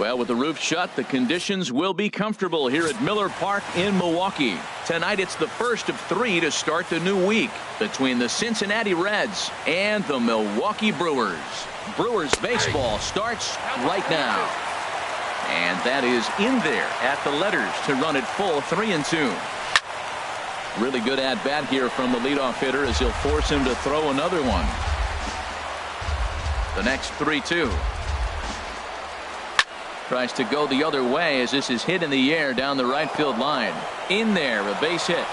Well, with the roof shut, the conditions will be comfortable here at Miller Park in Milwaukee. Tonight, it's the first of 3 to start the new week between the Cincinnati Reds and the Milwaukee Brewers. Brewers baseball starts right now. And that is in there at the letters to run it full 3-2. Really good at-bat here from the leadoff hitter as he'll force him to throw another one. The next 3-2. Tries to go the other way as this is hit in the air down the right field line. In there, a base hit.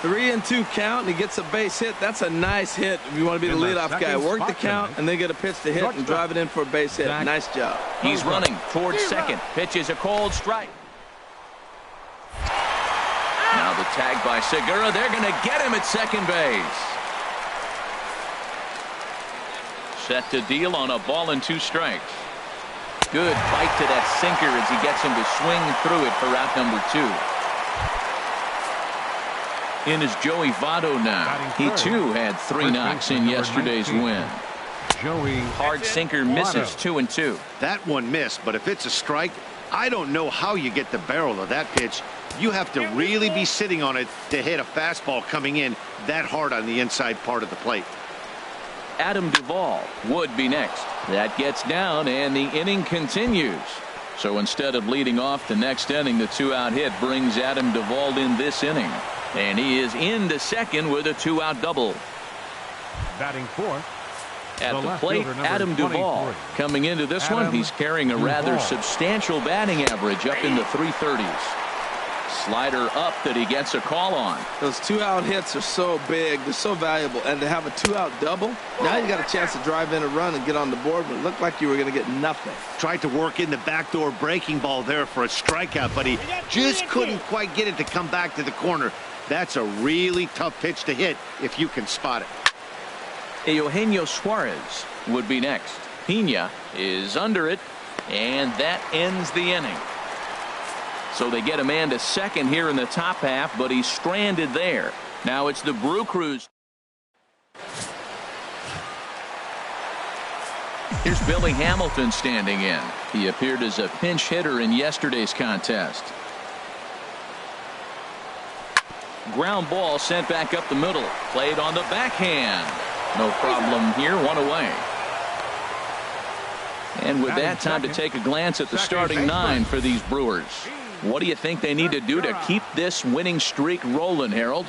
3-2 count, and he gets a base hit. That's a nice hit if you want to be the leadoff guy. Work the count and then get a pitch to hit and drive it in for a base hit. Nice job. He's running towards second. Pitch is a cold strike. Now the tag by Segura. They're going to get him at second base. Set to deal on a ball and 2 strikes. Good bite to that sinker as he gets him to swing through it for out number 2. In is Joey Votto now. He too had 3 knocks in yesterday's win. Hard sinker misses 2-2. That one missed, but if it's a strike, I don't know how you get the barrel of that pitch. You have to really be sitting on it to hit a fastball coming in that hard on the inside part of the plate. Adam Duvall would be next. That gets down and the inning continues. So instead of leading off the next inning, the 2-out hit brings Adam Duvall in this inning. And he is into second with a 2-out double. Batting fourth. At the plate, Adam Duvall. Coming into this one, he's carrying a rather substantial batting average up in the 330s. Slider up that he gets a call on. Those 2-out hits are so big. They're so valuable. And to have a 2-out double, now you got a chance to drive in a run and get on the board, but it looked like you were going to get nothing. Tried to work in the backdoor breaking ball there for a strikeout, but he just couldn't quite get it to come back to the corner. That's a really tough pitch to hit if you can spot it. Eugenio Suarez would be next. Pena is under it, and that ends the inning. So they get a man to second here in the top half, but he's stranded there. Now it's the Brew Crews. Here's Billy Hamilton standing in. He appeared as a pinch hitter in yesterday's contest. Ground ball sent back up the middle. Played on the backhand. No problem here. 1 away. And with that, time to take a glance at the starting 9 for these Brewers. What do you think they need to do to keep this winning streak rolling, Harold?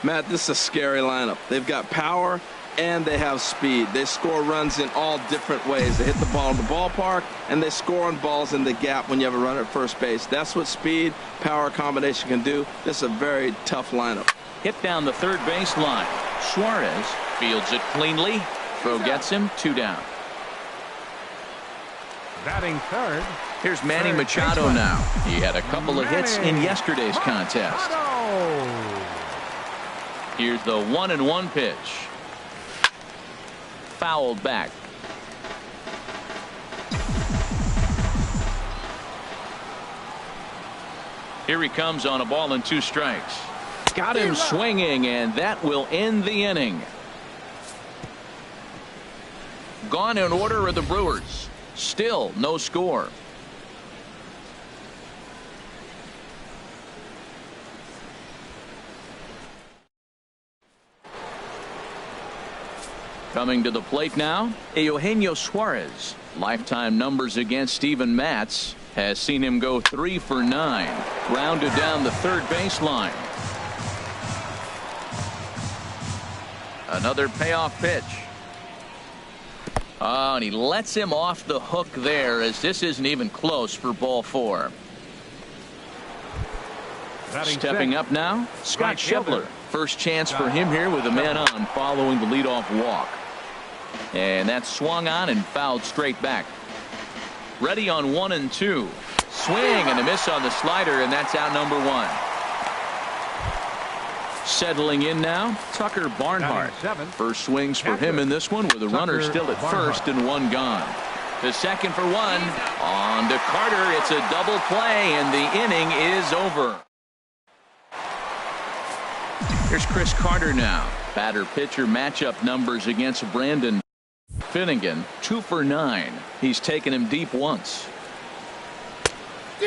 Matt, this is a scary lineup. They've got power and they have speed. They score runs in all different ways. They hit the ball in the ballpark and they score on balls in the gap when you have a runner at first base. That's what speed, power combination can do. This is a very tough lineup. Hit down the third base line. Suarez fields it cleanly. Throw gets him. 2 down. Batting third. Here's Manny Machado now. He had a couple of hits in yesterday's contest. Here's the 1-1 pitch. Fouled back. Here he comes on a ball and 2 strikes. Got him swinging, and that will end the inning. Gone in order are the Brewers. Still no score. Coming to the plate now, Eugenio Suarez. Lifetime numbers against Steven Matz has seen him go 3 for 9. Grounded down the third baseline. Another payoff pitch. Oh, and he lets him off the hook there as this isn't even close for ball 4. Stepping up now, Scott Schebler. First chance for him here with a man on following the leadoff walk. And that's swung on and fouled straight back. Ready on 1-2. Swing and a miss on the slider, and that's out number 1. Settling in now, Tucker Barnhart. First swings for him in this one with a runner still at first and 1 gone. To second for 1. On to Carter. It's a double play, and the inning is over. Here's Chris Carter now. Batter pitcher matchup numbers against Brandon. Finnegan, 2 for 9. He's taken him deep once.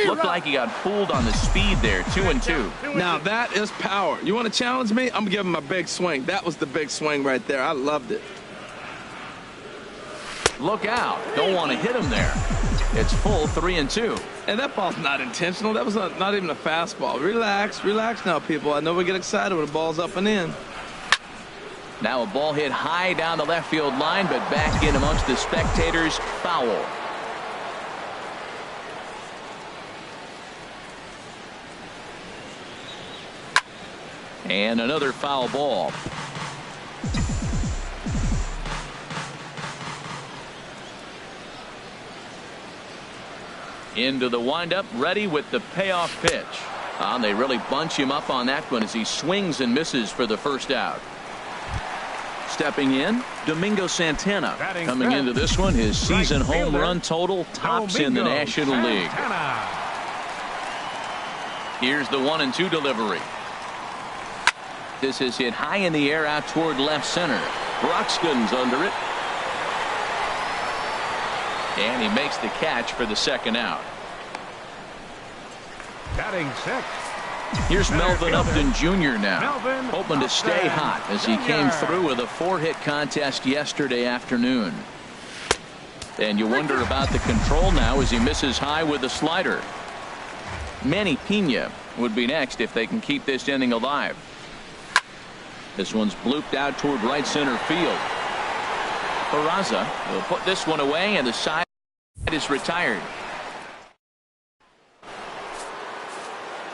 Looked like he got fooled on the speed there. 2 and 2. Now that is power. You want to challenge me? I'm giving him a big swing. That was the big swing right there. I loved it. Look out. Don't want to hit him there. It's full 3 and 2. And that ball's not intentional. That was not even a fastball. Relax. Relax now, people. I know we get excited when the ball's up and in. Now a ball hit high down the left field line, but back in amongst the spectators. Foul. And another foul ball. Into the windup, ready with the payoff pitch. They really bunch him up on that one as he swings and misses for the first out. Stepping in, Domingo Santana. Coming into this one, his season home run total tops in the National League. Here's the 1-2 delivery. This is hit high in the air out toward left center. Broxton's under it. And he makes the catch for the second out. Batting 6. Here's Melvin Upton Jr. now, hoping to stay hot as he came through with a 4-hit contest yesterday afternoon. And you wonder about the control now as he misses high with the slider. Manny Pena would be next if they can keep this inning alive. This one's blooped out toward right center field. Peraza will put this one away, and the side is retired.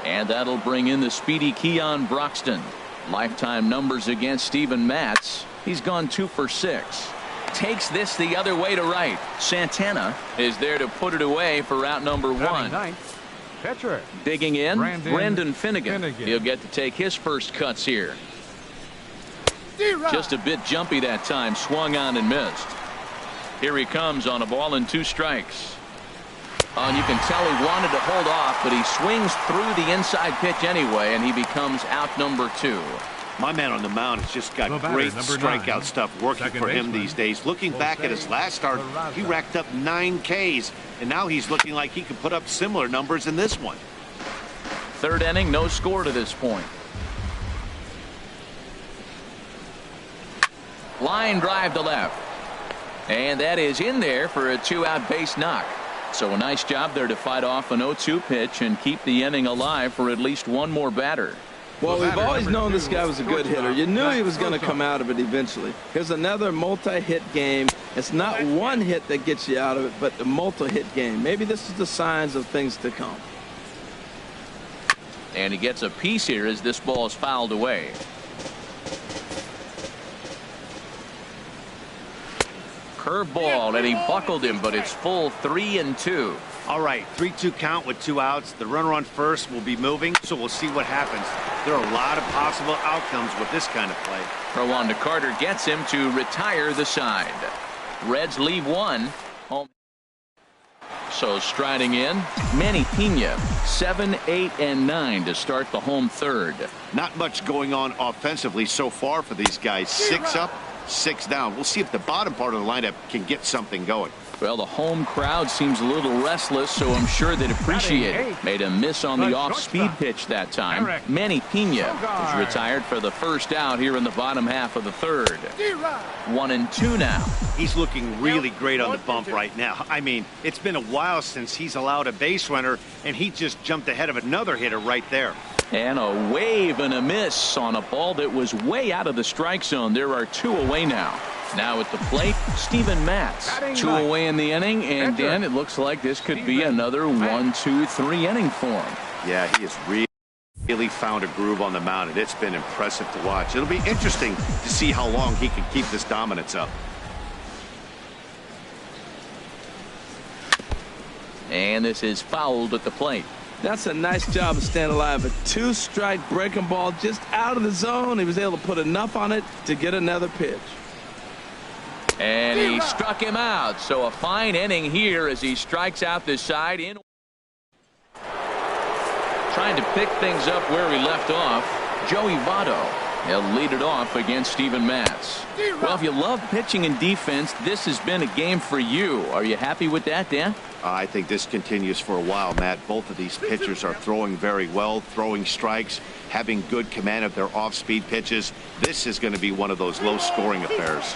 And that'll bring in the speedy Keon Broxton. Lifetime numbers against Steven Matz. He's gone 2 for 6. Takes this the other way to right. Santana is there to put it away for out number 1. Pitcher. Digging in, Brandon Finnegan. He'll get to take his first cuts here. Just a bit jumpy that time, swung on and missed. Here he comes on a ball and 2 strikes. And you can tell he wanted to hold off, but he swings through the inside pitch anyway, and he becomes out number 2. My man on the mound has just got great strikeout stuff working for him these days. Looking back at his last start, he racked up 9 Ks, and now he's looking like he could put up similar numbers in this one. 3rd inning, no score to this point. Line drive to left. And that is in there for a 2-out base knock. So a nice job there to fight off an 0-2 pitch and keep the inning alive for at least one more batter. Well, we've always known this guy was a good hitter. You knew he was going to come out of it eventually. Here's another multi-hit game. It's not one hit that gets you out of it, but the multi-hit game. Maybe this is the signs of things to come. And he gets a piece here as this ball is fouled away. Curveball, and he buckled him, but it's full 3 and 2. All right, 3-2 count with 2 outs. The runner on first will be moving, so we'll see what happens. There are a lot of possible outcomes with this kind of play. Throw on to Carter gets him to retire the side. Reds leave 1. Home. So striding in, Manny Pena, 7, 8, and 9 to start the home 3rd. Not much going on offensively so far for these guys. 6 up, 6 down. We'll see if the bottom part of the lineup can get something going. Well, the home crowd seems a little restless, so I'm sure they'd appreciate it. Made a miss on the off-speed pitch that time. Manny Pena is retired for the first out here in the bottom half of the 3rd. 1 and 2 now. He's looking really great on the bump right now. I mean, it's been a while since he's allowed a base runner, and he just jumped ahead of another hitter right there. And a wave and a miss on a ball that was way out of the strike zone. There are 2 away now. Now at the plate, Steven Matz. 2 away in the inning, and Dan, it looks like this could be another 1, 2, 3 inning for him. Yeah, he has really found a groove on the mound, and it's been impressive to watch. It'll be interesting to see how long he can keep this dominance up. And this is fouled at the plate. That's a nice job of staying alive. A 2-strike breaking ball just out of the zone. He was able to put enough on it to get another pitch. And he struck him out. So a fine inning here as he strikes out this side in. Trying to pick things up where he left off. Joey Votto. He'll lead it off against Steven Matz. Well, if you love pitching and defense, this has been a game for you. Are you happy with that, Dan? I think this continues for a while, Matt. Both of these pitchers are throwing very well, throwing strikes, having good command of their off-speed pitches. This is going to be one of those low-scoring affairs.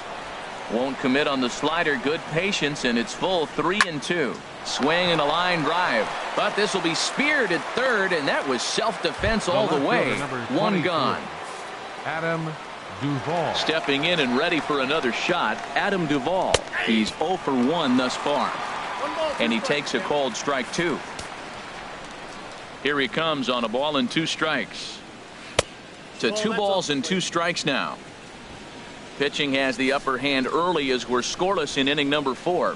Won't commit on the slider. Good patience, and it's full 3-2. Swing and a line drive. But this will be speared at third, and that was self-defense all the way. One gone. Adam Duvall. Stepping in and ready for another shot, Adam Duvall. He's 0 for 1 thus far. And he takes a called strike 2. Here he comes on a ball and 2 strikes. To 2 balls and 2 strikes now. Pitching has the upper hand early as we're scoreless in inning number 4.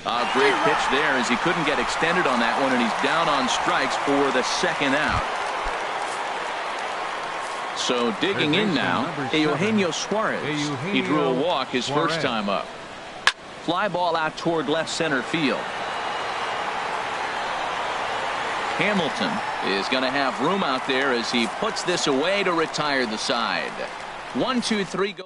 A great pitch there as he couldn't get extended on that one, and he's down on strikes for the second out. So digging in now, Eugenio Suarez. He drew a walk his first time up. Fly ball out toward left center field. Hamilton is going to have room out there as he puts this away to retire the side. 1, 2, 3 go.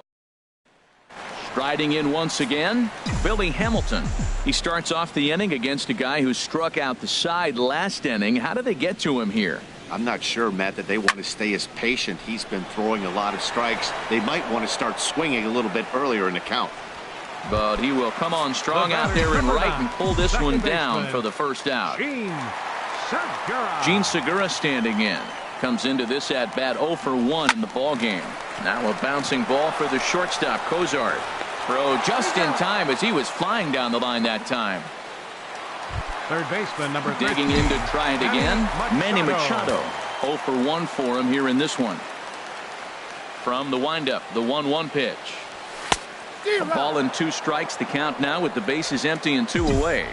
Striding in once again, Billy Hamilton. He starts off the inning against a guy who struck out the side last inning. How do they get to him here? I'm not sure, Matt, that they want to stay as patient. He's been throwing a lot of strikes. They might want to start swinging a little bit earlier in the count. But he will come on strong out there and right and pull this one down for the first out. Gene Segura standing in. Comes into this at bat 0 for 1 in the ball game. Now a bouncing ball for the shortstop, Cozart. Throw just in time as he was flying down the line that time. Third baseman number 13. Digging in to try it again. Manny Machado. 0 for 1 for him here in this one. From the windup, the 1-1 pitch. A ball and 2 strikes, the count now with the bases empty and 2 away.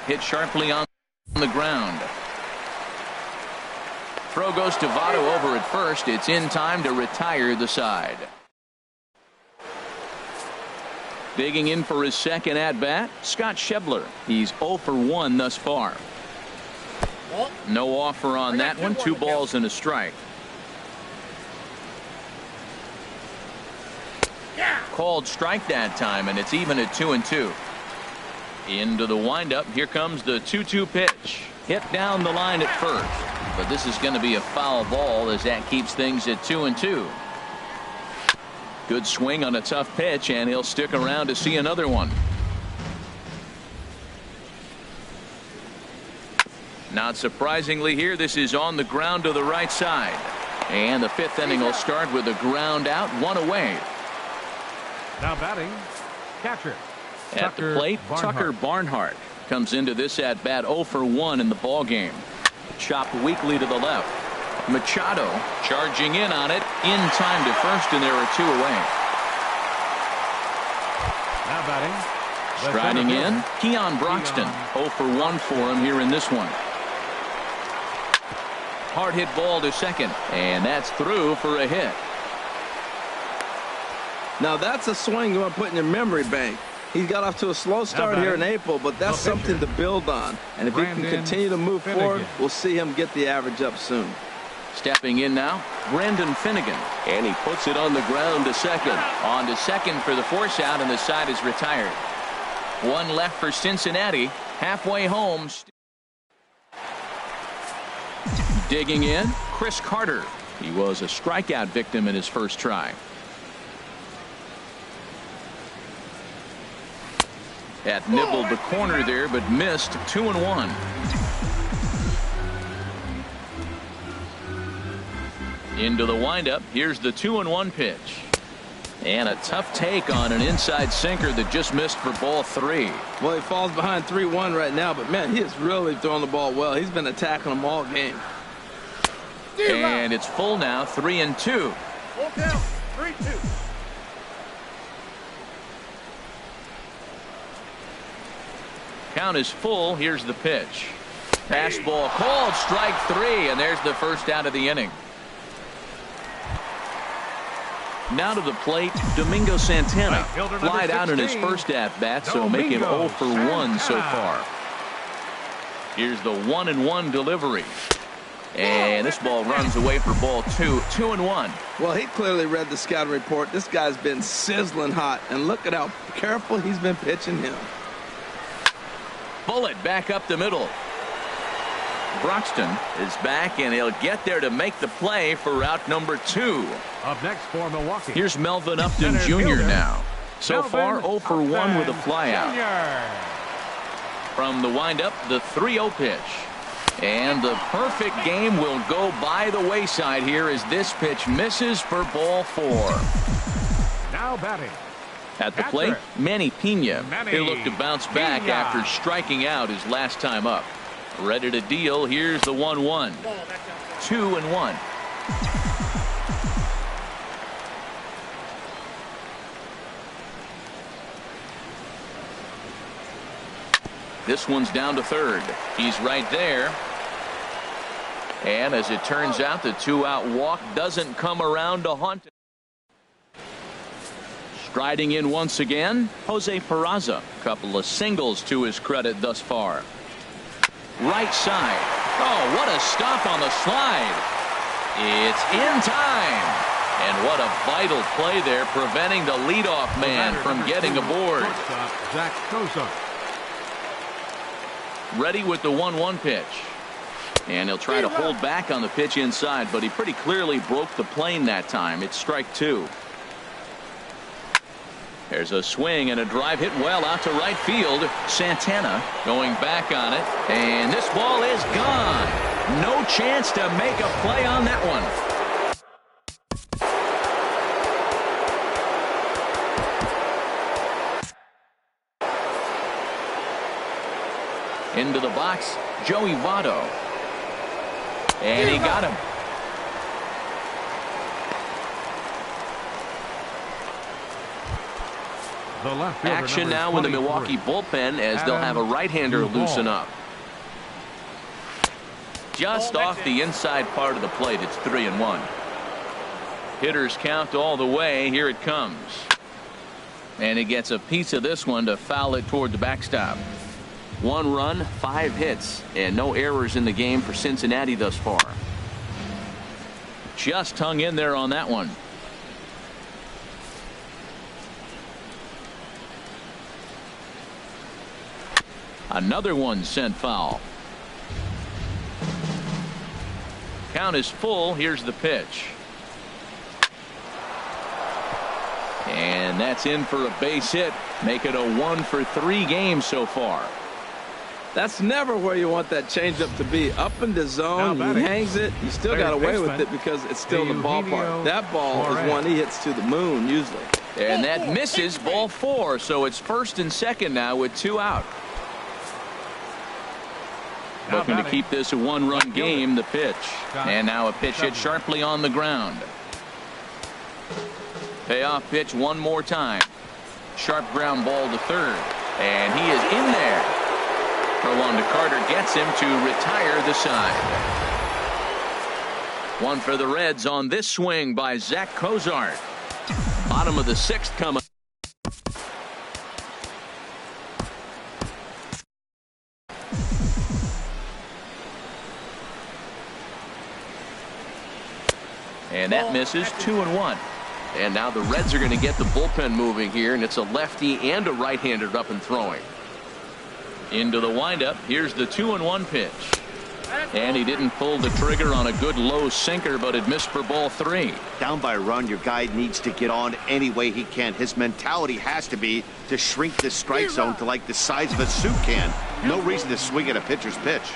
Hit sharply on the ground. Throw goes to Votto over at first. It's in time to retire the side. Digging in for his second at bat, Scott Schebler. He's 0 for 1 thus far. No offer on that one. 2 balls and a strike. Called strike that time, and it's even at 2-2. Into the windup. Here comes the 2-2 pitch. Hit down the line at first, but this is going to be a foul ball as that keeps things at 2-2. Good swing on a tough pitch, and he'll stick around to see another one. Not surprisingly here, this is on the ground to the right side. And the 5th inning will start with a ground out, 1 away. Now batting, catcher. At the plate, Tucker Barnhart comes into this at bat 0 for 1 in the ball game. Chopped weakly to the left. Machado charging in on it, in time to first, and there are 2 away. Now batting, striding in, Keon Broxton. 0 for 1 for him here in this one. Hard hit ball to second, and that's through for a hit. Now that's a swing you want to put in your memory bank. He's got off to a slow start here in April, but that's something to build on. And if he can continue to move forward, we'll see him get the average up soon. Stepping in now, Brendan Finnegan. And he puts it on the ground to second. On to second for the force out, and the side is retired. 1 left for Cincinnati. Halfway home. Digging in, Chris Carter. He was a strikeout victim in his first try. Had nibbled the corner there, but missed. 2-1. Into the windup. Here's the 2-1 pitch. And a tough take on an inside sinker that just missed for ball 3. Well, he falls behind 3-1 right now, but man, he is really throwing the ball well. He's been attacking them all game. And it's full now, 3-2. Full count, 3-2. Count is full. Here's the pitch. Fastball called, strike 3, and there's the first out of the inning. Now to the plate, Domingo Santana. Flied out in his first at-bat, so make him 0 for 1 so far. Here's the 1-1 delivery. And this ball runs away for ball 2. 2-1. Well, he clearly read the scouting report. This guy's been sizzling hot, and look at how careful he's been pitching him. Bullet back up the middle. Broxton is back, and he'll get there to make the play for route number 2. Up next for Milwaukee. Here's Melvin Upton Jr. now. So far, 0 for 1 with a flyout. From the windup, the 3-0 pitch. And the perfect game will go by the wayside here as this pitch misses for ball 4. Now batting. At the plate, Manny Pena. He'll look to bounce back after striking out his last time up. Ready to deal. Here's the 1-1. 2-1. This one's down to third. He's right there. And as it turns out, the 2-out walk doesn't come around to haunt him. Striding in once again, Jose Peraza. Couple of singles to his credit thus far. Right side. Oh, what a stop on the slide. It's in time. And what a vital play there, preventing the leadoff man from getting aboard. Zach Kozar. Ready with the 1-1 pitch. And he'll try to hold back on the pitch inside, but he pretty clearly broke the plane that time. It's strike 2. There's a swing and a drive hit well out to right field. Santana going back on it. And this ball is gone. No chance to make a play on that one. Into the box, Joey Votto. And he got him. Action now in the Milwaukee bullpen as they'll have a right-hander loosen up. Just off the inside part of the plate, it's 3-1. Hitters count all the way. Here it comes. And he gets a piece of this one to foul it toward the backstop. 1 run, 5 hits, and no errors in the game for Cincinnati thus far. Just hung in there on that one. Another one sent foul. Count is full. Here's the pitch. And that's in for a base hit. Make it a 1 for 3 game so far. That's never where you want that changeup to be. Up in the zone, he hangs it. You still got away with it because it's still the ballpark. That ball is one he hits to the moon usually. And that misses ball 4. So it's first and second now with 2 out. Looking to keep this a 1-run game. The pitch. And now a pitch hit sharply on the ground. Payoff pitch one more time. Sharp ground ball to third. And he is in there. Throw to Carter gets him to retire the side. 1 for the Reds on this swing by Zach Kozar. Bottom of the 6th coming. And that misses. 2-1. And now the Reds are going to get the bullpen moving here, and it's a lefty and a right-hander up and throwing. Into the windup. Here's the 2-1 pitch. And he didn't pull the trigger on a good low sinker, but it missed for ball 3. Down by a run, your guy needs to get on any way he can. His mentality has to be to shrink this strike zone to like the size of a soup can. No reason to swing at a pitcher's pitch.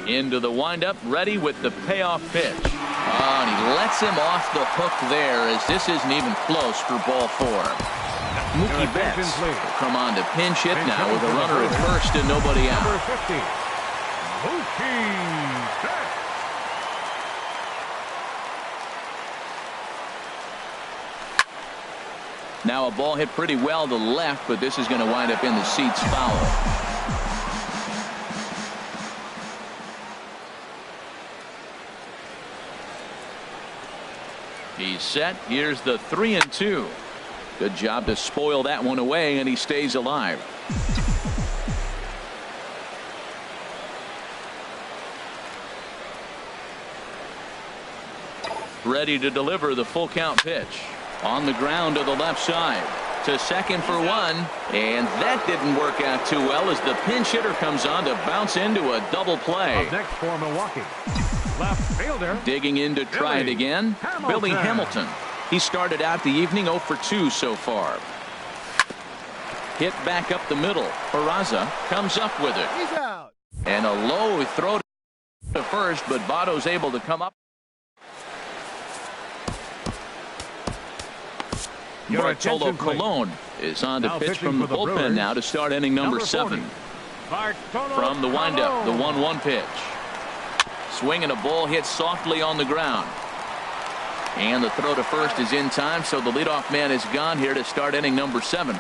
Into the windup, ready with the payoff pitch. Oh, and he lets him off the hook there as this isn't even close for ball 4. Mookie Betts will come on to pinch hit now with a runner at first and nobody out. Number 50, Mookie Betts. Now a ball hit pretty well to left, but this is going to wind up in the seats foul. He's set. Here's the 3-2. Good job to spoil that one away, and he stays alive. Ready to deliver the full count pitch. On the ground to the left side. To second for one. And that didn't work out too well as the pinch hitter comes on to bounce into a double play. Up next for Milwaukee, left fielder. Digging in to try it again. Billy Hamilton. He started out the evening 0 for 2 so far. Hit back up the middle. Peraza comes up with it. He's out. And a low throw to first, but Votto's able to come up. Bartolo Colon is on to pitch from the bullpen now to start inning number 7. From the windup, the 1-1 pitch. Swinging a ball hit softly on the ground. And the throw to first is in time, so the leadoff man is gone here to start inning number 7.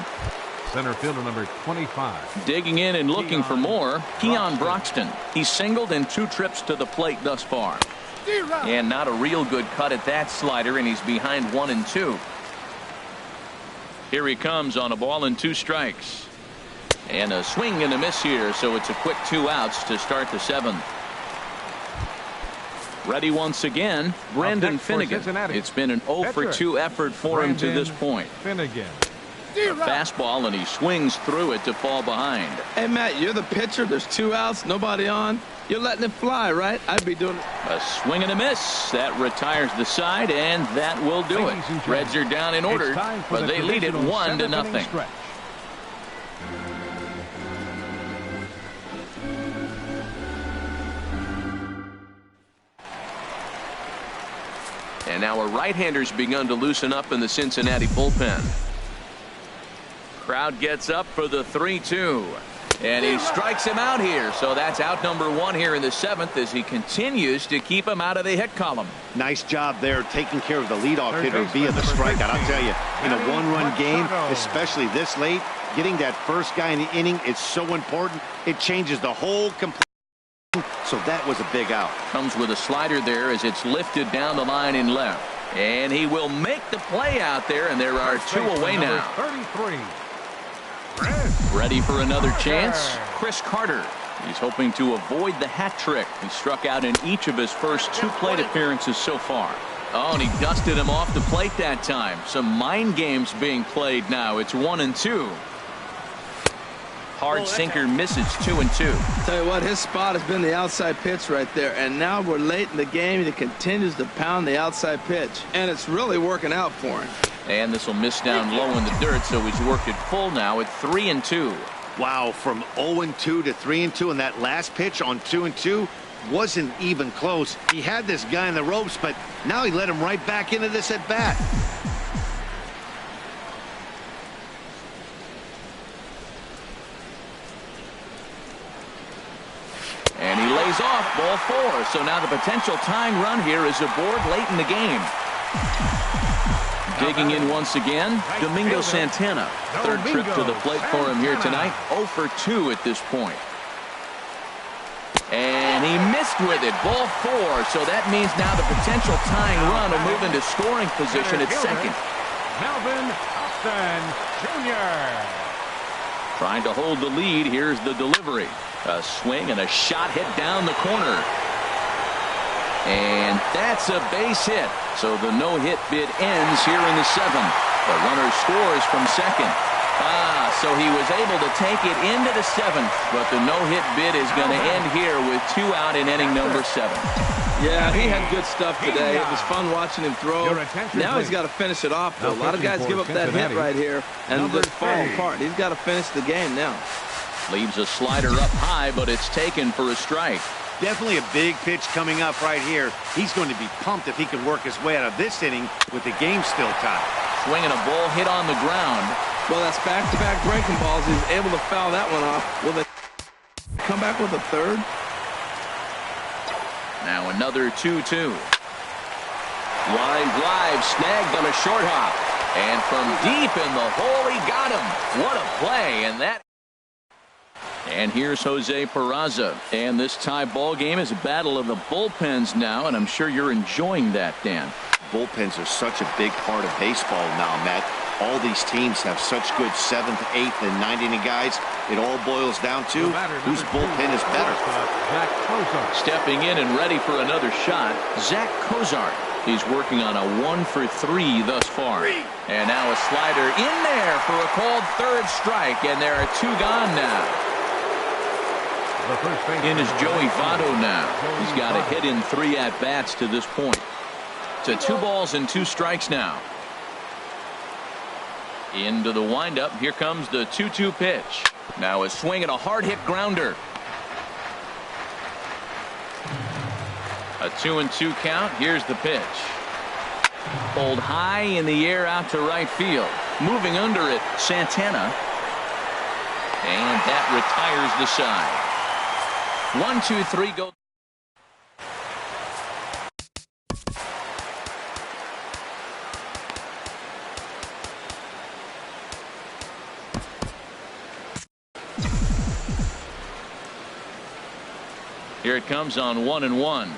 Center fielder number 25. Digging in and looking for more, Keon Broxton. He's singled in 2 trips to the plate thus far. And not a real good cut at that slider, and he's behind 1-2. Here he comes on a ball and 2 strikes. And a swing and a miss here, so it's a quick 2 outs to start the 7th. Ready once again, Brendan Finnegan. It's been an 0 for 2 effort for him to this point. Finnegan. A fastball, and he swings through it to fall behind. Hey, Matt, you're the pitcher. There's 2 outs, nobody on. You're letting it fly, right? I'd be doing it. A swing and a miss. That retires the side, and that will do it. Reds are down in order, but they lead it 1-0. And now a right-hander's begun to loosen up in the Cincinnati bullpen. Crowd gets up for the 3-2. And he strikes him out here. So that's out number 1 here in the 7th as he continues to keep him out of the hit column. Nice job there taking care of the leadoff hitter via the strikeout. I'll tell you, in a 1-run game, especially this late, getting that first guy in the inning is so important. It changes the whole complete. So that was a big out. Comes with a slider there as it's lifted down the line in left. And he will make the play out there, and there are 2 away now. 33. Ready for another chance? Chris Carter. He's hoping to avoid the hat trick. He struck out in each of his first 2 plate appearances so far. Oh, and he dusted him off the plate that time. Some mind games being played now. It's 1-2. Hard sinker misses 2-2. Tell you what, his spot has been the outside pitch right there, and now we're late in the game. He continues to pound the outside pitch, and it's really working out for him. And this will miss down low in the dirt, so he's worked it full now at 3-2. Wow, from 0-2 to 3-2, and that last pitch on 2-2 wasn't even close. He had this guy in the ropes, but now he let him right back into this at bat. And he lays off ball 4. So now the potential tying run here is aboard late in the game. Digging in once again, Domingo Santana. 3rd trip to the plate for him here tonight. 0 for 2 at this point. And he missed with it. Ball 4. So that means now the potential tying run will move into scoring position at second. Melvin Upton Jr. Trying to hold the lead. Here's the delivery. A swing and a shot hit down the corner. And that's a base hit. So the no-hit bid ends here in the 7th. The runner scores from second. So he was able to take it into the 7th, but the no-hit bid is going to end here with 2 out in inning number 7. Yeah, he had good stuff today. It was fun watching him throw. Now he's got to finish it off, though. A lot of guys give up that hit right here and just fall apart. He's got to finish the game now. Leaves a slider up high, but it's taken for a strike. Definitely a big pitch coming up right here. He's going to be pumped if he can work his way out of this inning with the game still tied. Swinging a ball hit on the ground. Well, that's back-to-back breaking balls. He's able to foul that one off. Will they come back with a 3rd? Now another 2-2. Line drive snagged on a short hop. And from deep in the hole, he got him. What a play. And here's Jose Peraza. And this tie ball game is a battle of the bullpens now, and I'm sure you're enjoying that, Dan. Bullpens are such a big part of baseball now, Matt. All these teams have such good 7th, 8th, and 9th-inning guys. It all boils down to whose bullpen is better. Stepping in and ready for another shot, Zach Cozart. He's working on a 1 for 3 thus far. And now a slider in there for a called third strike, and there are 2 gone now. In is Joey Votto now. He's got a hit in 3 at-bats to this point. To 2 balls and 2 strikes now. Into the windup. Here comes the 2-2 pitch. Now a swing and a hard hit grounder. A 2-2 count. Here's the pitch. Pulled high in the air out to right field. Moving under it, Santana. And that retires the side. 1, 2, 3 go. Here it comes on 1-1.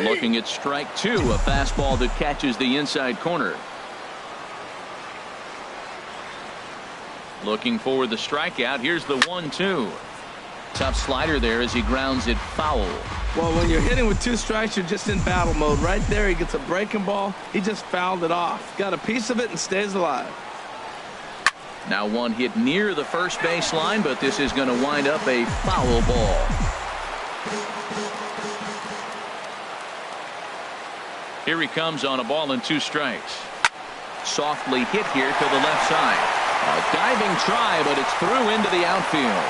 Looking at strike 2, a fastball that catches the inside corner. Looking for the strikeout. Here's the 1-2. Tough slider there as he grounds it foul. Well, when you're hitting with 2 strikes, you're just in battle mode. Right there, he gets a breaking ball. He just fouled it off. Got a piece of it and stays alive. Now one hit near the first base line, but this is going to wind up a foul ball. Here he comes on a ball and 2 strikes. Softly hit here to the left side. A diving try, but it's through into the outfield.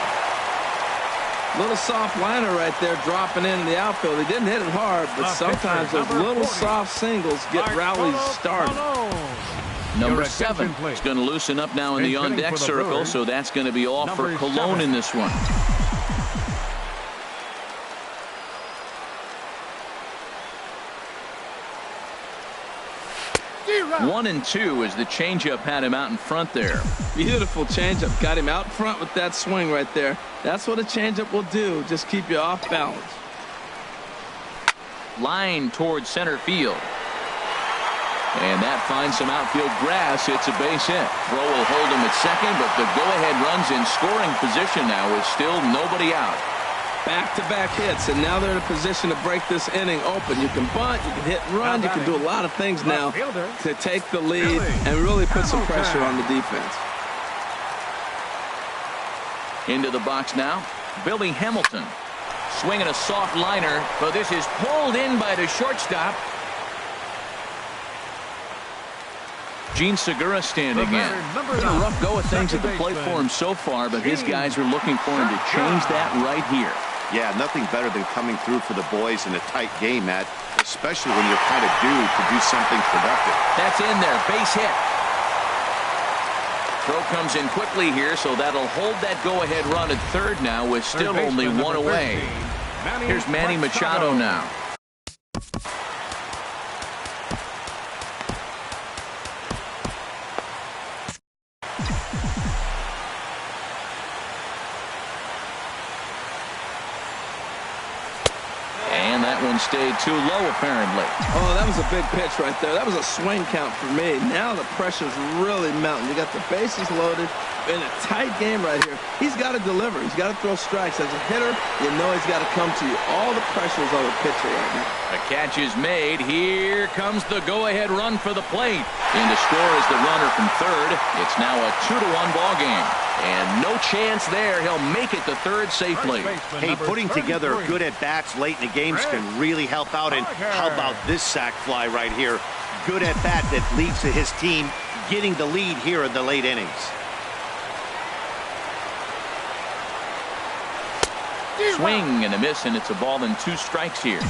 Little soft liner right there dropping into the outfield. He didn't hit it hard, but sometimes those little soft singles get rallies started. Number 7 is going to loosen up now in the on-deck circle, so that's going to be all for Cologne in this one. 1-2 as the changeup had him out in front there. Beautiful changeup. Got him out front with that swing right there. That's what a changeup will do. Just keep you off balance. Line towards center field. And that finds some outfield grass. It's a base hit. Throw will hold him at second, but the go-ahead run's in scoring position now with still nobody out. Back-to-back hits, and now they're in a position to break this inning open. You can bunt, you can hit and run, you can do a lot of things now to take the lead and really put some pressure on the defense. Into the box now, Billy Hamilton. Swinging a soft liner, but this is pulled in by the shortstop. Gene Segura standing in. Been a rough go of things at the plate for him so far, but his guys are looking for him to change that right here. Yeah, nothing better than coming through for the boys in a tight game, Matt, especially when you're kind of due to do something productive. That's in there. Base hit. Throw comes in quickly here, so that'll hold that go-ahead run at third now with still only 1 away. Here's Manny Machado now. Stayed too low, apparently. Oh, that was a big pitch right there. That was a swing count for me. Now the pressure's really mounting. You got the bases loaded in a tight game right here. He's got to deliver. He's got to throw strikes. As a hitter, you know he's got to come to you. All the pressure's on the pitcher right now. A catch is made. Here comes the go-ahead run for the plate. In to score is the runner from third. It's now a 2-1 ball game. And no chance there. He'll make it to third safely. Hey, putting together good at-bats late in the games can really help out. And how about this sac fly right here? Good at-bat that leads to his team getting the lead here in the late innings. Swing and a miss, and it's a ball and 2 strikes here.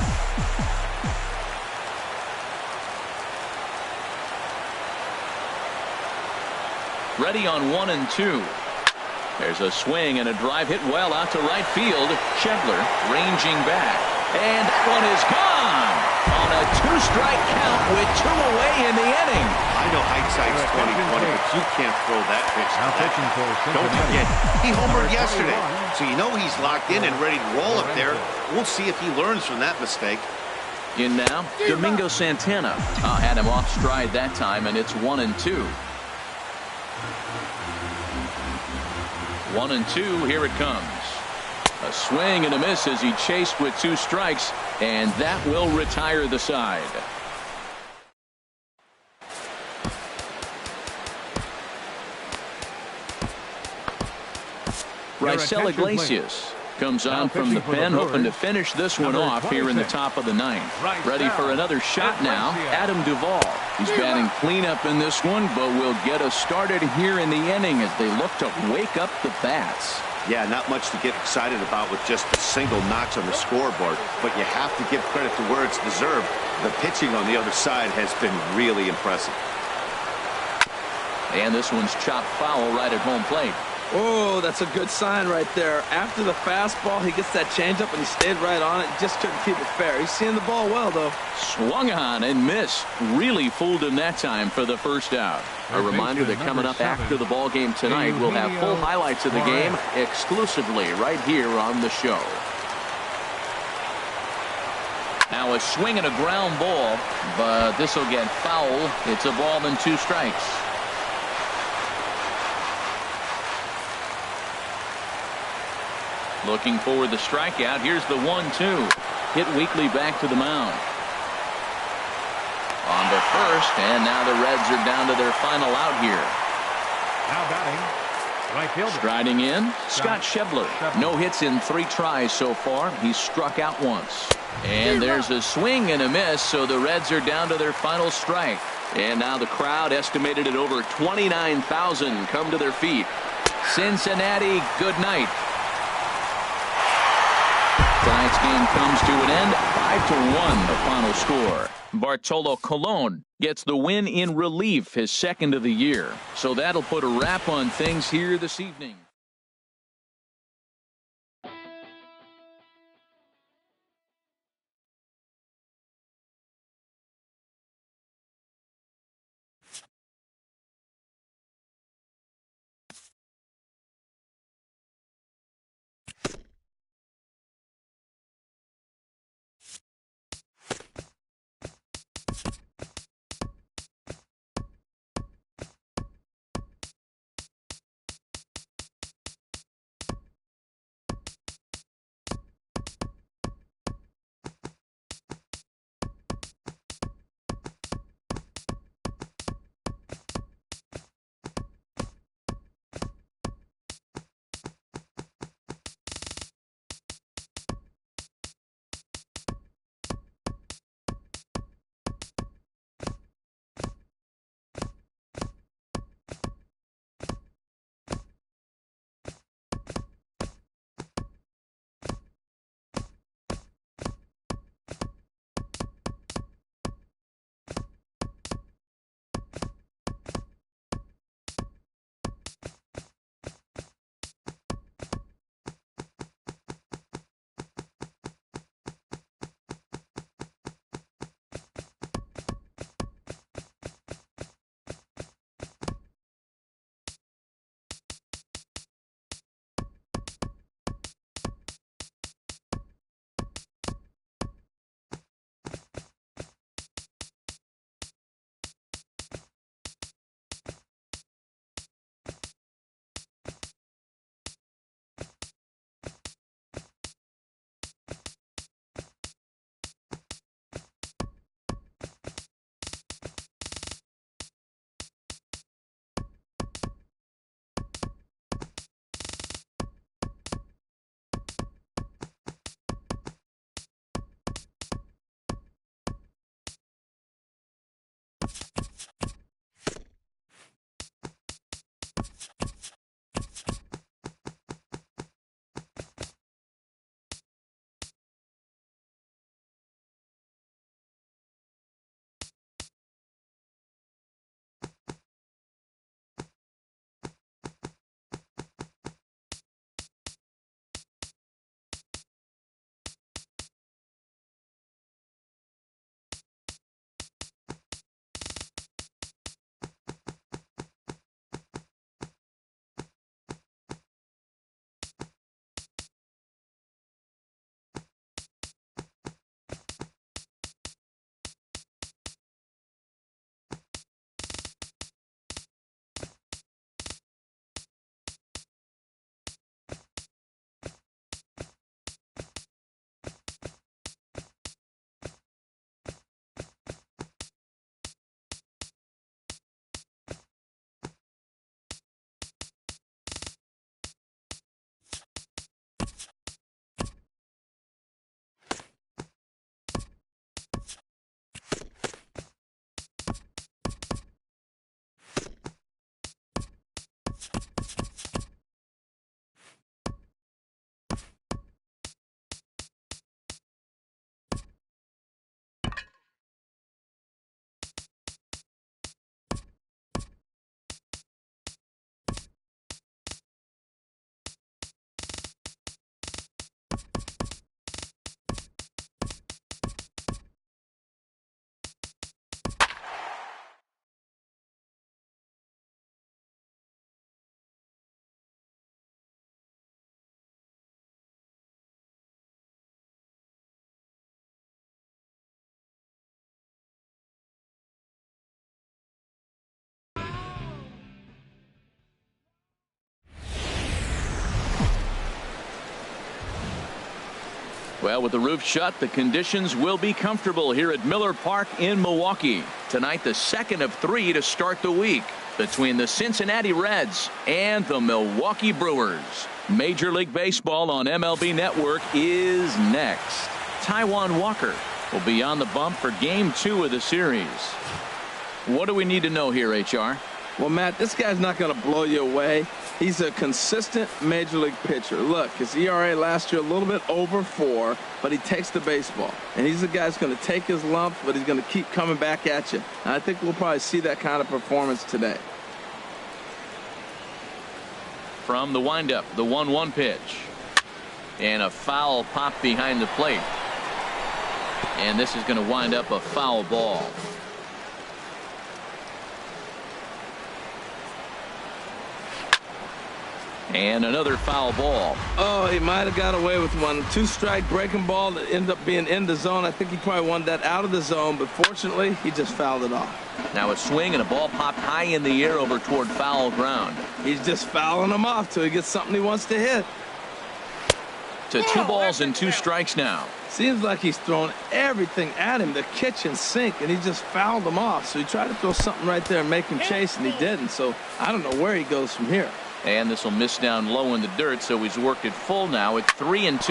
Ready on 1 and 2. There's a swing and a drive hit well out to right field. Schebler ranging back. And that one is gone on a 2-strike count with 2 away in the inning. I know hindsight's 20/20, but you can't throw that pitch. Don't forget, he homered yesterday. So you know he's locked in and ready to roll up there. We'll see if he learns from that mistake. In now, Domingo Santana. Had him off stride that time, and it's 1-2. 1-2, here it comes. A swing and a miss as he chased with 2 strikes, and that will retire the side. Raisel Iglesias comes on from the pen, hoping to finish this one off here in the top of the 9th. Ready for another shot now, Adam Duvall. He's batting cleanup in this one, but will get us started here in the inning as they look to wake up the bats. Yeah, not much to get excited about with just a single notch on the scoreboard, but you have to give credit to where it's deserved. The pitching on the other side has been really impressive. And this one's chopped foul right at home plate. Oh, that's a good sign right there. After the fastball, he gets that changeup, and he stayed right on it. Just couldn't keep it fair. He's seeing the ball well, though. Swung on and missed. Really fooled him that time for the first out. A reminder that coming up after the ball game tonight, we'll have full highlights of the game exclusively right here on the show. Now a swing and a ground ball, but this will get foul. It's a ball and 2 strikes. Looking for the strikeout. Here's the 1-2. Hit weakly back to the mound. On to first, and now the Reds are down to their final out here. Now batting, right fielder. Striding in, Scott Schebler. No hits in 3 tries so far. He's struck out once. And there's a swing and a miss, so the Reds are down to their final strike. And now the crowd, estimated at over 29,000, come to their feet. Cincinnati, good night. Tonight's game comes to an end, 5-1 the final score. Bartolo Colon gets the win in relief, his 2nd of the year. So that'll put a wrap on things here this evening. Well, with the roof shut, the conditions will be comfortable here at Miller Park in Milwaukee. Tonight, the second of 3 to start the week between the Cincinnati Reds and the Milwaukee Brewers. Major League Baseball on MLB Network is next. Taijuan Walker will be on the bump for Game 2 of the series. What do we need to know here, HR? Well, Matt, this guy's not going to blow you away. He's a consistent major league pitcher. Look, his ERA last year a little bit over 4, but he takes the baseball. And he's the guy that's going to take his lumps, but he's going to keep coming back at you. And I think we'll probably see that kind of performance today. From the windup, the 1-1 pitch. And a foul pop behind the plate. And this is going to wind up a foul ball. And another foul ball. Oh, he might have got away with one. 2-strike breaking ball that ended up being in the zone. I think he probably wanted that out of the zone, but fortunately, he just fouled it off. Now a swing and a ball popped high in the air over toward foul ground. He's just fouling them off till he gets something he wants to hit. To 2 balls and 2 strikes now. Seems like he's throwing everything at him, the kitchen sink, and he just fouled them off. So he tried to throw something right there and make him chase, and he didn't. So I don't know where he goes from here. And this will miss down low in the dirt, so he's worked it full now at 3-2.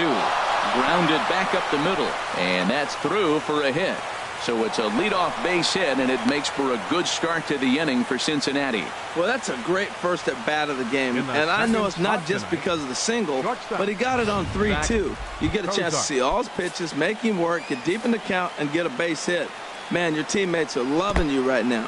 Grounded back up the middle, and that's through for a hit. So it's a leadoff base hit, and it makes for a good start to the inning for Cincinnati. Well, that's a great first at bat of the game, and I know it's not just because of the single, but he got it on 3-2. You get a chance to see all his pitches, make him work, get deep in the count, and get a base hit. Man, your teammates are loving you right now.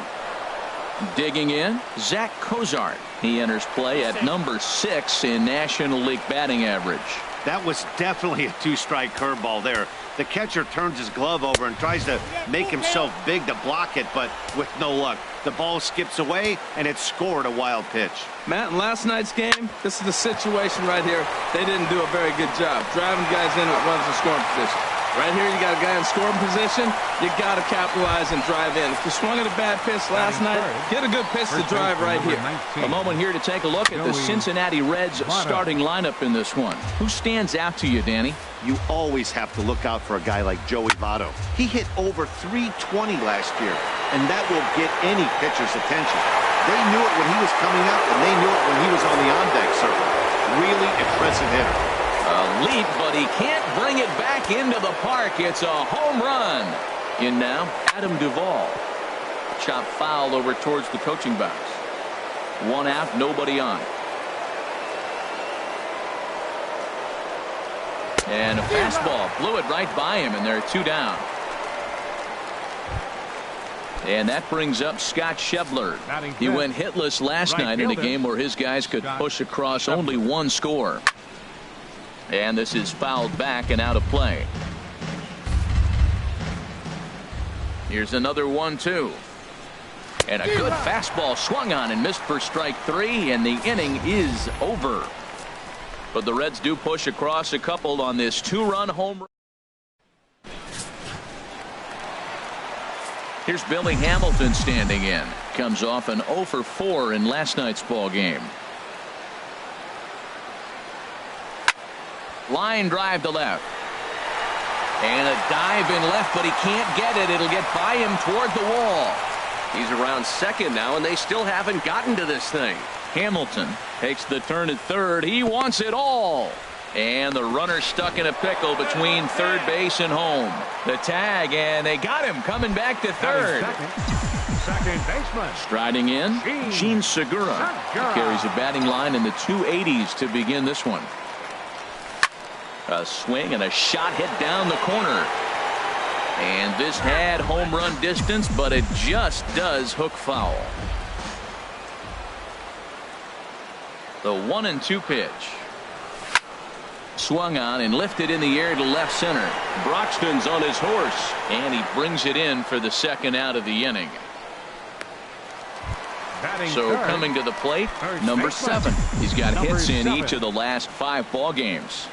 Digging in, Zach Cozart. He enters play at number 6 in National League batting average. That was definitely a 2-strike curveball there. The catcher turns his glove over and tries to make himself big to block it, but with no luck. The ball skips away, and it scored a wild pitch. Matt, in last night's game, this is the situation right here. They didn't do a very good job driving guys in with runners in scoring position. Right here, you got a guy in scoring position. You got to capitalize and drive in. If you swung at a bad pitch last night, get a good pitch to drive right here. A moment here to take a look at the Cincinnati Reds starting lineup in this one. Who stands out to you, Danny? You always have to look out for a guy like Joey Votto. He hit over 320 last year, and that will get any pitcher's attention. They knew it when he was coming up, and they knew it when he was on the on-deck circle. Really impressive hitter. A leap, but he can't bring it back into the park. It's a home run. In now, Adam Duvall. Chop foul over towards the coaching box. 1 out, nobody on. And a fastball blew it right by him, and they're 2 down. And that brings up Scott Schebler. He went hitless last night in a game where his guys could push across only 1 score. And this is fouled back and out of play. Here's another 1-2. And a good fastball swung on and missed for strike 3, and the inning is over. But the Reds do push across a couple on this 2-run home run. Here's Billy Hamilton standing in. Comes off an 0 for 4 in last night's ball game. Line drive to left. And a dive in left, but he can't get it. It'll get by him toward the wall. He's around second now, and they still haven't gotten to this thing. Hamilton takes the turn at third. He wants it all. And the runner stuck in a pickle between third base and home. The tag, and they got him coming back to third. Second baseman. Striding in, Gene Segura. He carries a batting line in the 280s to begin this one. A swing and a shot hit down the corner. And this had home run distance, but it just does hook foul. The 1-2 pitch. Swung on and lifted in the air to left center. Broxton's on his horse, and he brings it in for the second out of the inning. So coming to the plate, number 7. He's got hits in each of the last 5 ball games.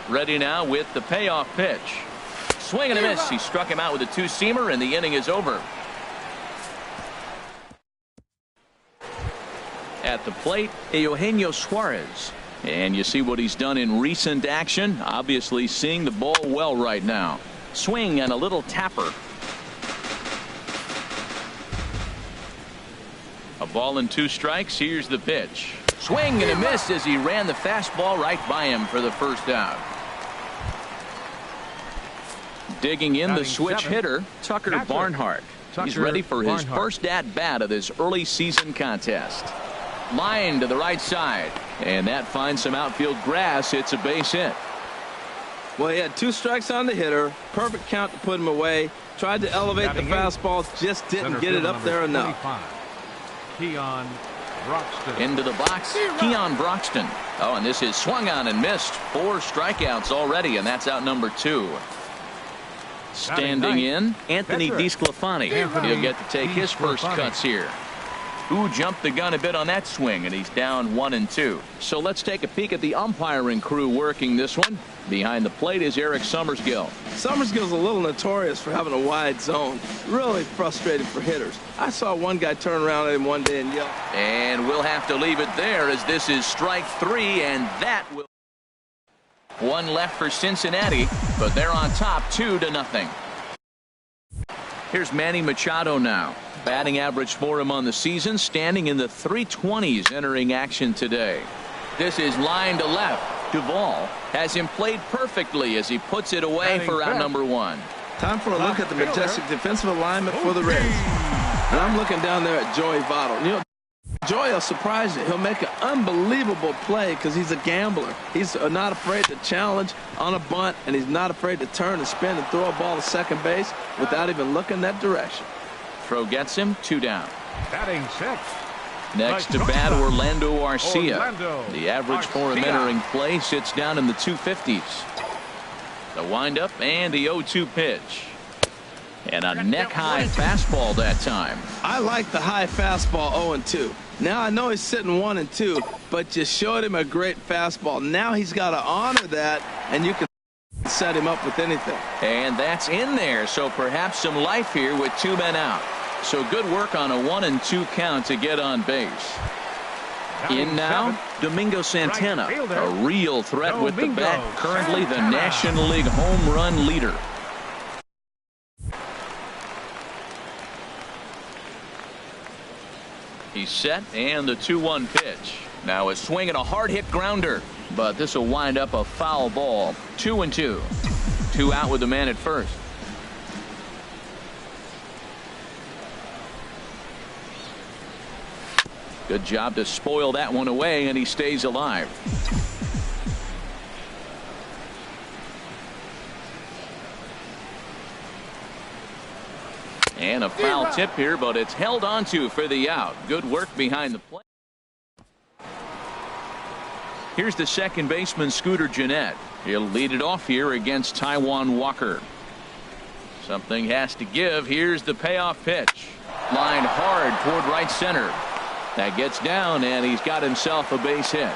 Ready now with the payoff pitch. Swing and a miss. He struck him out with a 2-seamer, and the inning is over. At the plate, Eugenio Suarez. And you see what he's done in recent action. Obviously seeing the ball well right now. Swing and a little tapper. A ball and 2 strikes. Here's the pitch. Swing and a miss as he ran the fastball right by him for the first out. Digging in the switch hitter, Tucker Barnhart. He's ready for his first at-bat of this early season contest. Line to the right side. And that finds some outfield grass. It's a base hit. Well, he had 2 strikes on the hitter. Perfect count to put him away. Tried to elevate the fastball. Just didn't get it up there enough. Keon Broxton. Into the box, Keon Broxton. Oh, and this is swung on and missed. 4 strikeouts already, and that's out number 2. Standing in, Anthony DeSclafani. He'll get to take his first cuts here. Who jumped the gun a bit on that swing, and he's down 1-2. So let's take a peek at the umpiring crew working this one. Behind the plate is Eric Summersgill. Summersgill's a little notorious for having a wide zone. Really frustrating for hitters. I saw one guy turn around at him one day and yell. And we'll have to leave it there as this is strike 3, and that will. 1 left for Cincinnati, but they're on top 2-0. Here's Manny Machado now. Batting average for him on the season standing in the 320s entering action today. This is line to left. Duvall has him played perfectly as he puts it away for out number 1. Time for a look at the majestic defensive alignment for the Reds. And I'm looking down there at Joey Votto. You know, Joey will surprise you. He'll make an unbelievable play because he's a gambler. He's not afraid to challenge on a bunt, and he's not afraid to turn and spin and throw a ball to second base without even looking that direction. Throw gets him, 2 down. Batting 6th. Next to bat, Orlando Arcia. The average for him entering play sits down in the 250s. The windup and the 0-2 pitch. And a neck-high fastball that time. I like the high fastball 0-2. Now I know he's sitting 1-2, but you showed him a great fastball. Now he's got to honor that, and you can set him up with anything. And that's in there, so perhaps some life here with 2 men out. So good work on a 1-2 count to get on base. In now, Domingo Santana, a real threat with the bat, currently the National League home run leader. He's set, and the 2-1 pitch. Now a swing and a hard hit grounder, but this will wind up a foul ball. 2-2. 2 out with the man at first. Good job to spoil that one away, and he stays alive. And a foul tip here, but it's held onto for the out. Good work behind the plate. Here's the second baseman, Scooter Gennett. He'll lead it off here against Taijuan Walker. Something has to give. Here's the payoff pitch. Lined hard toward right center. That gets down, and he's got himself a base hit.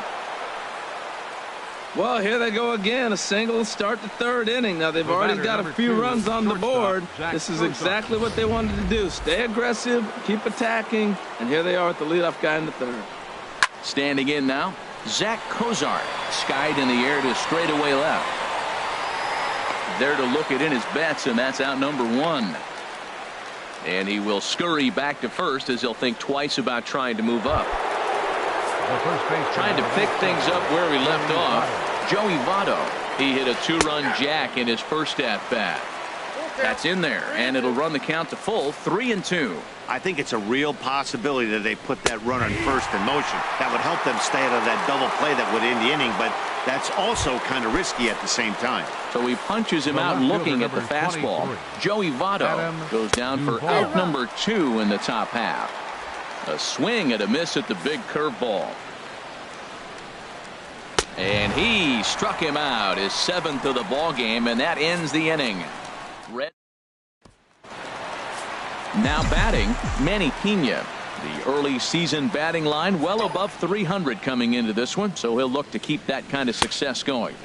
Well, here they go again. A single to start the 3rd inning. Now, they've already got a few runs on the board. This is exactly what they wanted to do. Stay aggressive, keep attacking, and here they are with the leadoff guy in the 3rd. Standing in now, Zach Cozart. Skied in the air to straightaway left. There to look it in his bets, and that's out number 1. And he will scurry back to first as he'll think twice about trying to move up. Trying to pick things up where we left off. Joey Votto. He hit a 2-run jack in his first at-bat. That's in there, and it'll run the count to full 3-2. I think it's a real possibility that they put that runner first in motion. That would help them stay out of that double play that would end the inning, but that's also kind of risky at the same time. So he punches him out looking at the fastball. Joey Votto goes down for out number 2 in the top half. A swing and a miss at the big curveball. And he struck him out, his 7th of the ball game, and that ends the inning. Now batting, Manny Pena. The early season batting line well above 300 coming into this one, so he'll look to keep that kind of success going.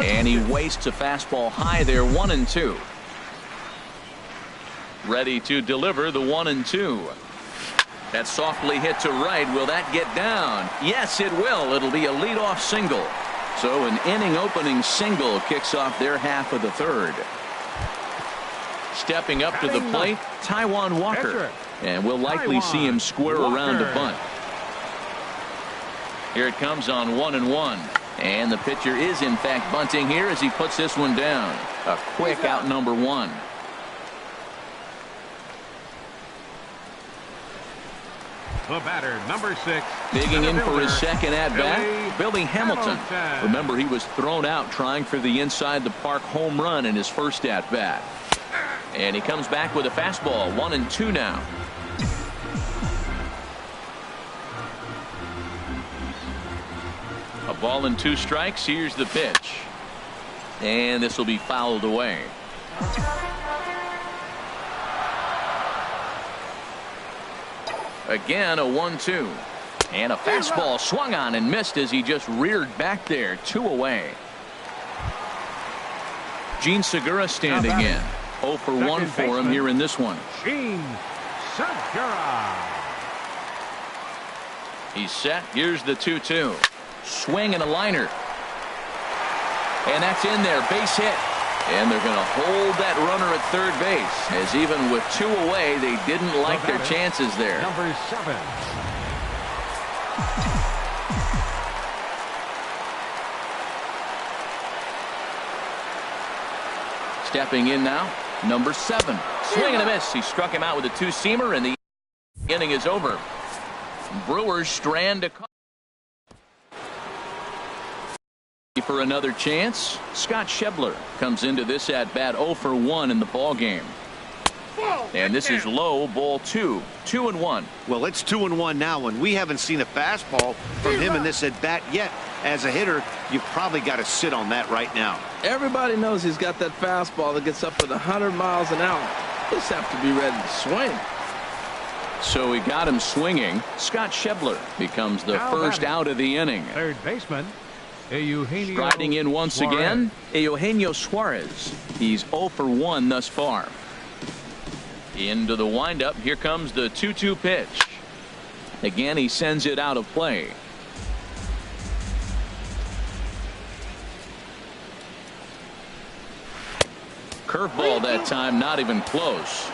And he wastes a fastball high there, 1-2. Ready to deliver the 1-2. That's softly hit to right. Will that get down? Yes, it will. It'll be a leadoff single. So an inning-opening single kicks off their half of the third. Stepping up to the plate, Taijuan Walker. And we'll likely see him square around to bunt. Here it comes on 1-1. And the pitcher is in fact bunting here as he puts this one down. A quick out number one. The batter, number 6. Digging in for his second at-bat, Billy Hamilton. Remember, he was thrown out trying for the inside-the-park home run in his first at-bat. And he comes back with a fastball, 1-2 now. A ball and 2 strikes. Here's the pitch. And this will be fouled away. Again, a 1-2. And a fastball swung on and missed as he just reared back there. 2 away. Gene Segura standing in. 0 for 1 for him here in this one. Gene Segura. He's set. Here's the 2-2. Swing and a liner. And that's in there. Base hit. And they're going to hold that runner at third base, as even with 2 away, they didn't like their chances there. Number 7. Stepping in now, number 7. Swing and a miss. He struck him out with a 2-seamer, and the inning is over. Brewers strand a for another chance. Scott Schebler comes into this at bat 0 for 1 in the ball game. And this is low, ball 2. 2-1. Well, it's 2-1 now, and we haven't seen a fastball from him in this at bat yet. As a hitter, you've probably got to sit on that right now. Everybody knows he's got that fastball that gets up at 100 miles an hour. Just have to be ready to swing. So he got him swinging. Scott Schebler becomes the first out of the inning. Third baseman. Striding in once again, Eugenio Suarez. He's 0 for 1 thus far. Into the windup. Here comes the 2-2 pitch. Again, he sends it out of play. Curveball that time, not even close.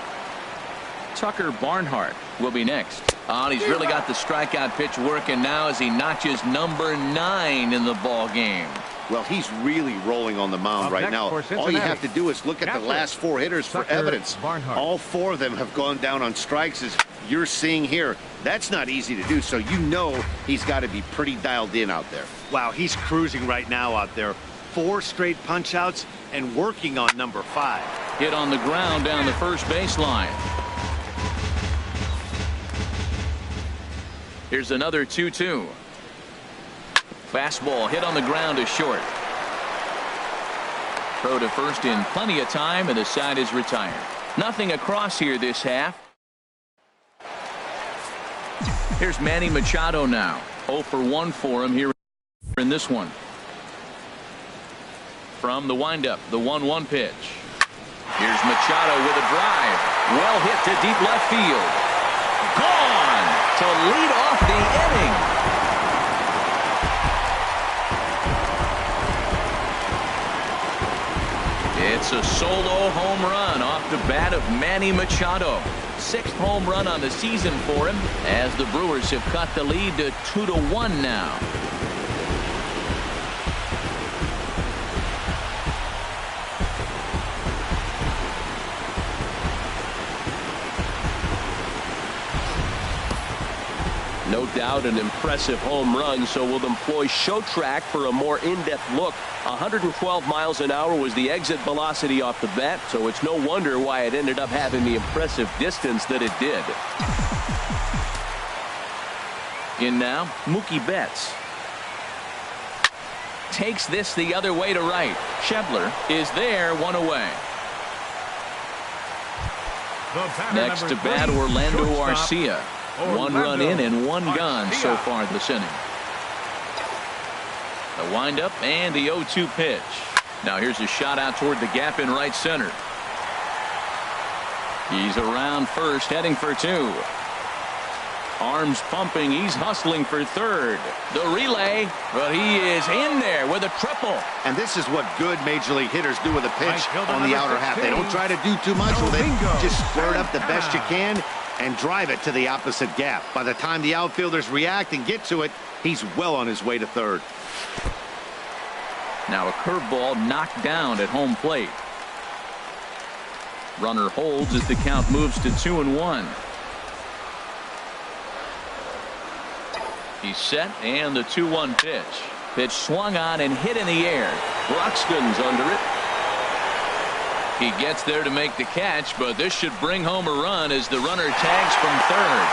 Tucker Barnhart will be next. Oh, he's really got the strikeout pitch working now as he notches number 9 in the ball game. Well, he's really rolling on the mound right now. All you have to do is look at the last 4 hitters for evidence. All 4 of them have gone down on strikes, as you're seeing here. That's not easy to do, so you know he's got to be pretty dialed in out there. Wow, he's cruising right now out there. 4 straight punch-outs and working on number 5. Hit on the ground down the first baseline. Here's another 2-2. Fastball hit on the ground to short. Throw to first in plenty of time, and the side is retired. Nothing across here this half. Here's Manny Machado now. 0 for 1 for him here in this one. From the windup, the 1-1 pitch. Here's Machado with a drive. Well hit to deep left field. Gone to lead off the inning. It's a solo home run off the bat of Manny Machado. 6th home run on the season for him, as the Brewers have cut the lead to 2-1 now. No doubt an impressive home run, so we'll employ show track for a more in-depth look. 112 miles an hour was the exit velocity off the bat, so it's no wonder why it ended up having the impressive distance that it did. In now, Mookie Betts. Takes this the other way to right. Schebler is there, 1 away. Next to bat, Orlando Arcia. 1 run in and 1 gone so far this inning. The windup and the 0-2 pitch. Now here's a shot out toward the gap in right center. He's around first, heading for 2. Arms pumping. He's hustling for third. The relay, but he is in there with a triple. And this is what good major league hitters do with a pitch on the outer half. They don't try to do too much with it. Just square it up the best you can and drive it to the opposite gap. By the time the outfielders react and get to it, he's well on his way to third. Now a curveball knocked down at home plate. Runner holds as the count moves to 2-1. He's set, and the 2-1 pitch. Pitch swung on and hit in the air. Broxton's under it. He gets there to make the catch, but this should bring home a run as the runner tags from third.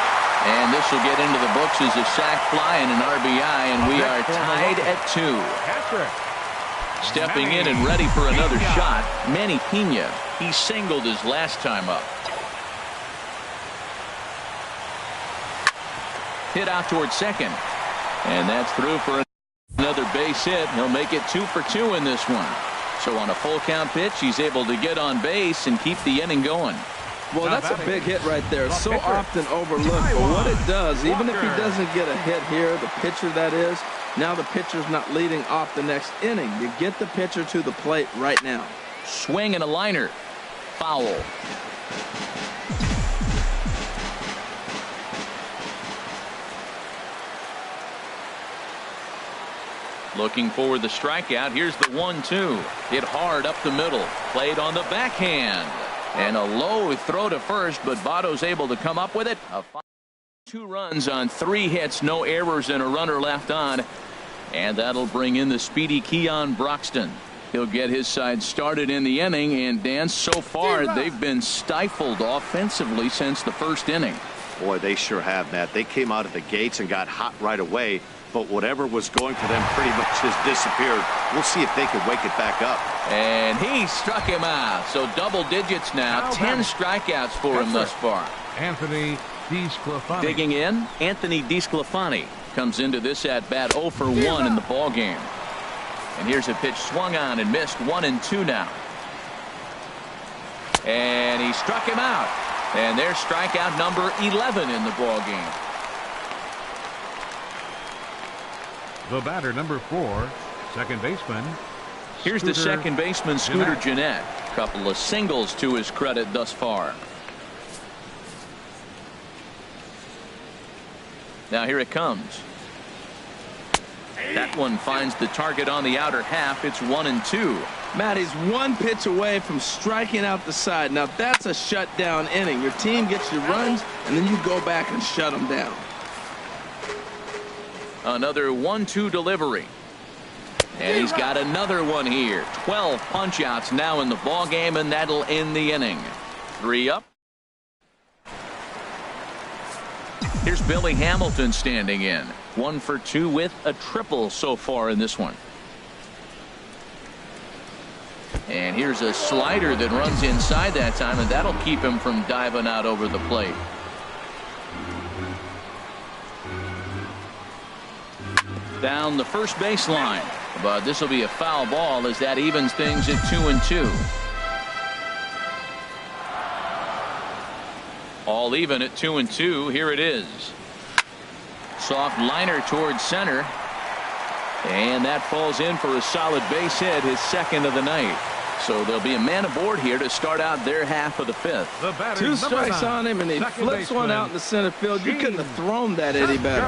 And this will get into the books as a sac fly and an RBI, and we are tied at 2. Stepping in and ready for another shot, Manny Pena. He singled his last time up. Hit out towards second, and that's through for another base hit. He'll make it 2 for 2 in this one. So on a full count pitch, he's able to get on base and keep the inning going. Well, that's a big hit right there. So often overlooked. But what it does, even if he doesn't get a hit here, the pitcher that is, now the pitcher's not leading off the next inning. You get the pitcher to the plate right now. Swing and a liner. Foul. Looking for the strikeout. Here's the 1-2. Hit hard up the middle. Played on the backhand. And a low throw to first, but Votto's able to come up with it. 2 runs on 3 hits, no errors, and a runner left on. And that'll bring in the speedy Keon Broxton. He'll get his side started in the inning, and Dan, so far they've been stifled offensively since the first inning. Boy, they sure have, Matt. They came out of the gates and got hot right away, but whatever was going for them pretty much has disappeared. We'll see if they can wake it back up. And he struck him out. So double digits now. 10 strikeouts for him thus far. Anthony DeSclafani. Digging in, Anthony DeSclafani comes into this at bat 0 for 1 in the ball game. And here's a pitch swung on and missed. 1-2 now. And he struck him out. And there's strikeout number 11 in the ball game. The batter, number 4, second baseman. Here's the second baseman, Scooter Gennett. Couple of singles to his credit thus far. Now here it comes. That one finds the target on the outer half. It's 1-2. Matt, he's 1 pitch away from striking out the side. Now that's a shutdown inning. Your team gets your runs, and then you go back and shut them down. Another 1-2 delivery. And he's got another one here. 12 punch outs now in the ball game, and that'll end the inning. 3 up. Here's Billy Hamilton standing in. 1 for 2 with a triple so far in this one. And here's a slider that runs inside that time, and that'll keep him from diving out over the plate. Down the first baseline, but this will be a foul ball as that evens things at 2-2. All even at 2-2. Here it is. Soft liner towards center, and that falls in for a solid base hit, his second of the night. So there'll be a man aboard here to start out their half of the 5th. 2 strikes on him, and he flips one out in the center field. You couldn't have thrown that any better.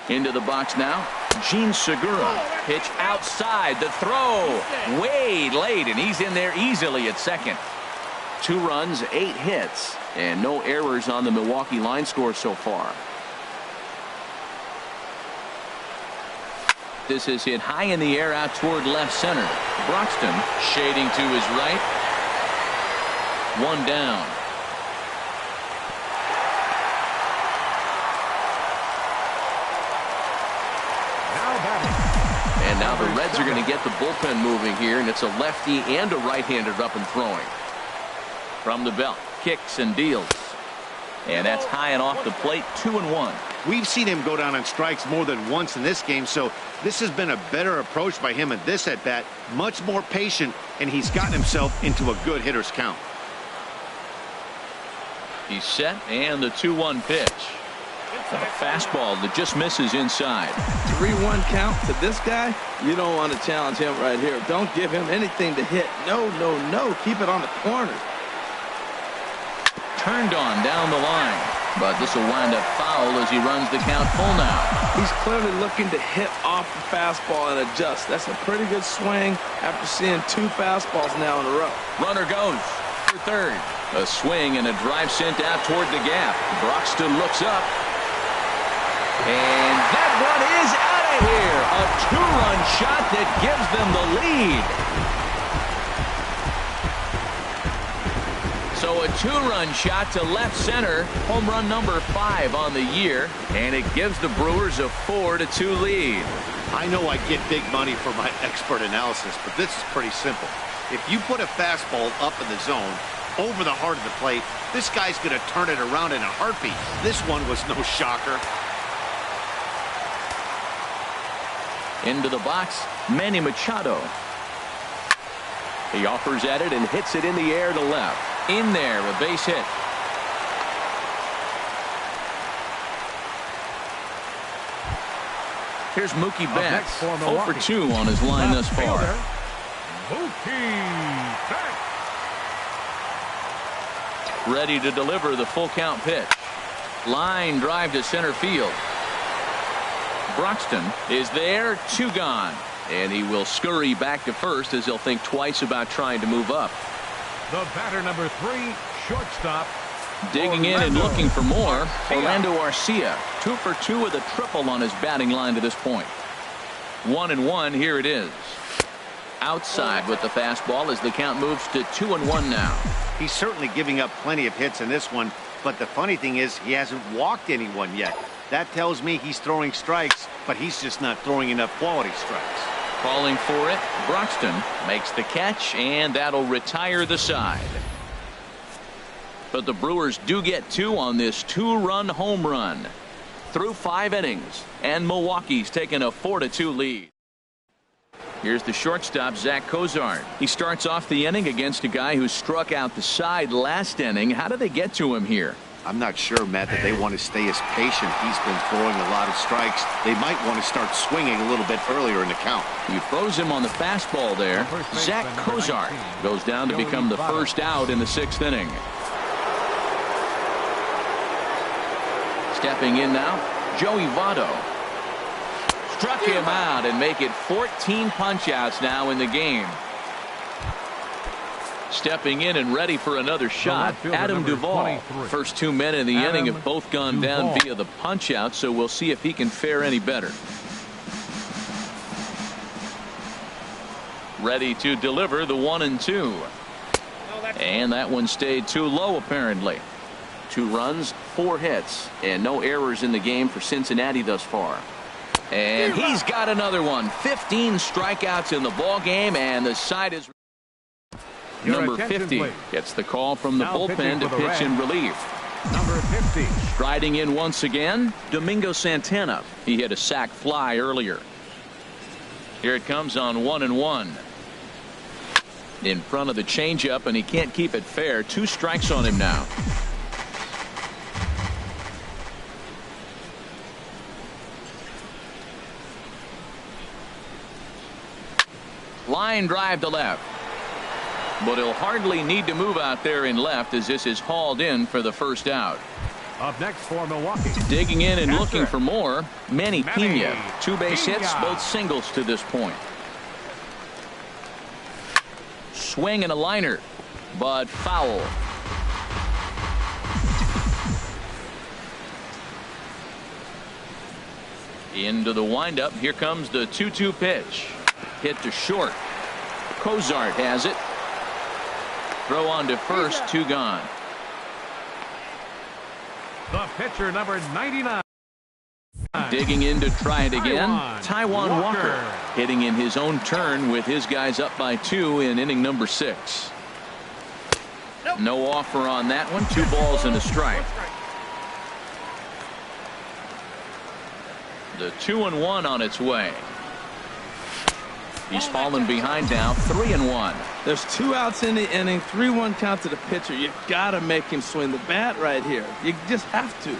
Into the box now, Gene Segura. Pitch outside, the throw way late, and he's in there easily at second. 2 runs, 8 hits, and no errors on the Milwaukee line score so far. This is hit high in the air out toward left center. Broxton shading to his right. 1 down. And now the Reds are going to get the bullpen moving here, and it's a lefty and a right-hander up and throwing. From the belt, kicks and deals. And that's high and off the plate, 2-1. We've seen him go down on strikes more than once in this game, so this has been a better approach by him at this at-bat. Much more patient, and he's gotten himself into a good hitter's count. He's set, and the 2-1 pitch. A fastball that just misses inside. 3-1 count to this guy. You don't want to challenge him right here. Don't give him anything to hit. No, no, no. Keep it on the corner. Turned on down the line, but this will wind up foul as he runs the count full now. He's clearly looking to hit off the fastball and adjust. That's a pretty good swing after seeing 2 fastballs now in a row. Runner goes for third. A swing and a drive sent out toward the gap. Broxton looks up. And that one is out of here. A 2-run shot that gives them the lead. So a 2-run shot to left center. Home run number 5 on the year. And it gives the Brewers a 4-2 lead. I know I get big money for my expert analysis, but this is pretty simple. If you put a fastball up in the zone, over the heart of the plate, this guy's going to turn it around in a heartbeat. This one was no shocker. Into the box, Manny Machado. He offers at it and hits it in the air to left. In there, a base hit. Here's Mookie Betts, 0 for 2 on his line thus far. Mookie Betts. Ready to deliver the full count pitch. Line drive to center field. Broxton is there, 2 gone. And he will scurry back to first as he'll think twice about trying to move up. The batter number 3, shortstop. Digging in and looking for more, Orlando Arcia, 2 for 2 with a triple on his batting line to this point. 1-1, here it is. Outside with the fastball as the count moves to 2-1 now. He's certainly giving up plenty of hits in this one, but the funny thing is he hasn't walked anyone yet. That tells me he's throwing strikes, but he's just not throwing enough quality strikes. Calling for it, Broxton makes the catch, and that'll retire the side. But the Brewers do get 2 on this 2-run home run through 5 innings, and Milwaukee's taken a 4-2 lead. Here's the shortstop, Zach Cozart. He starts off the inning against a guy who struck out the side last inning. How do they get to him here? I'm not sure, Matt, that they want to stay as patient. He's been throwing a lot of strikes. They might want to start swinging a little bit earlier in the count. He throws him on the fastball there. Zach Cozart goes down to become the first out in the 6th inning. Stepping in now, Joey Votto. Struck him out and make it 14 punch-outs now in the game. Stepping in and ready for another shot, Adam Duvall. First 2 men in the inning have both gone down via the punch-out, so we'll see if he can fare any better. Ready to deliver the 1-2. And that one stayed too low apparently. 2 runs, 4 hits, and no errors in the game for Cincinnati thus far. And he's got another one. 15 strikeouts in the ball game, and the side is number 50 gets the call from the bullpen to pitch in relief. Number 50. Striding in once again, Domingo Santana. He hit a sac fly earlier. Here it comes on 1-1. In front of the changeup, and he can't keep it fair. 2 strikes on him now. Line drive to left. But he'll hardly need to move out there in left as this is hauled in for the first out. Up next for Milwaukee. Digging in and looking for more, Manny Pena. 2 base hits, both singles to this point. Swing and a liner, but foul. Into the windup. Here comes the 2-2 pitch. Hit to short. Cozart has it. Throw on to first, 2 gone. The pitcher, number 99. Digging in to try it again. Taijuan Walker hitting in his own turn with his guys up by 2 in inning number 6. No offer on that one. 2 balls and a strike. The 2-1 on its way. He's fallen behind now, 3-1. There's 2 outs in the inning, 3-1 count to the pitcher. You gotta make him swing the bat right here. You just have to.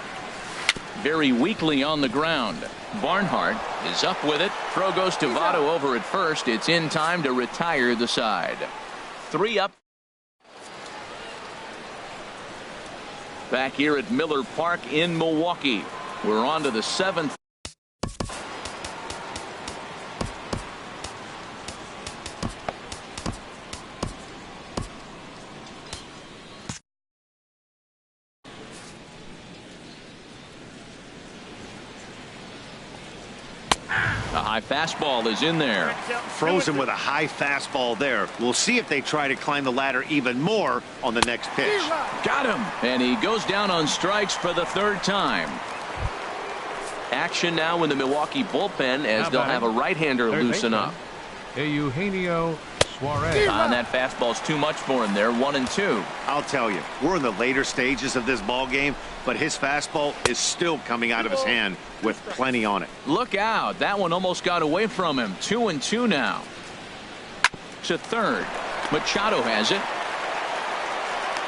Very weakly on the ground. Barnhart is up with it. Throw goes to Votto over at first. It's in time to retire the side. 3 up. Back here at Miller Park in Milwaukee. We're on to the 7th. A high fastball is in there. Frozen with a high fastball there. We'll see if they try to climb the ladder even more on the next pitch. Got him. And he goes down on strikes for the 3rd time. Action now in the Milwaukee bullpen as they'll have a right-hander loosen up. Eugenio Suarez. And that fastball's too much for him there. 1-2. I'll tell you, we're in the later stages of this ball game, but his fastball is still coming out of his hand with plenty on it. Look out. That one almost got away from him. 2-2 now. To third. Machado has it.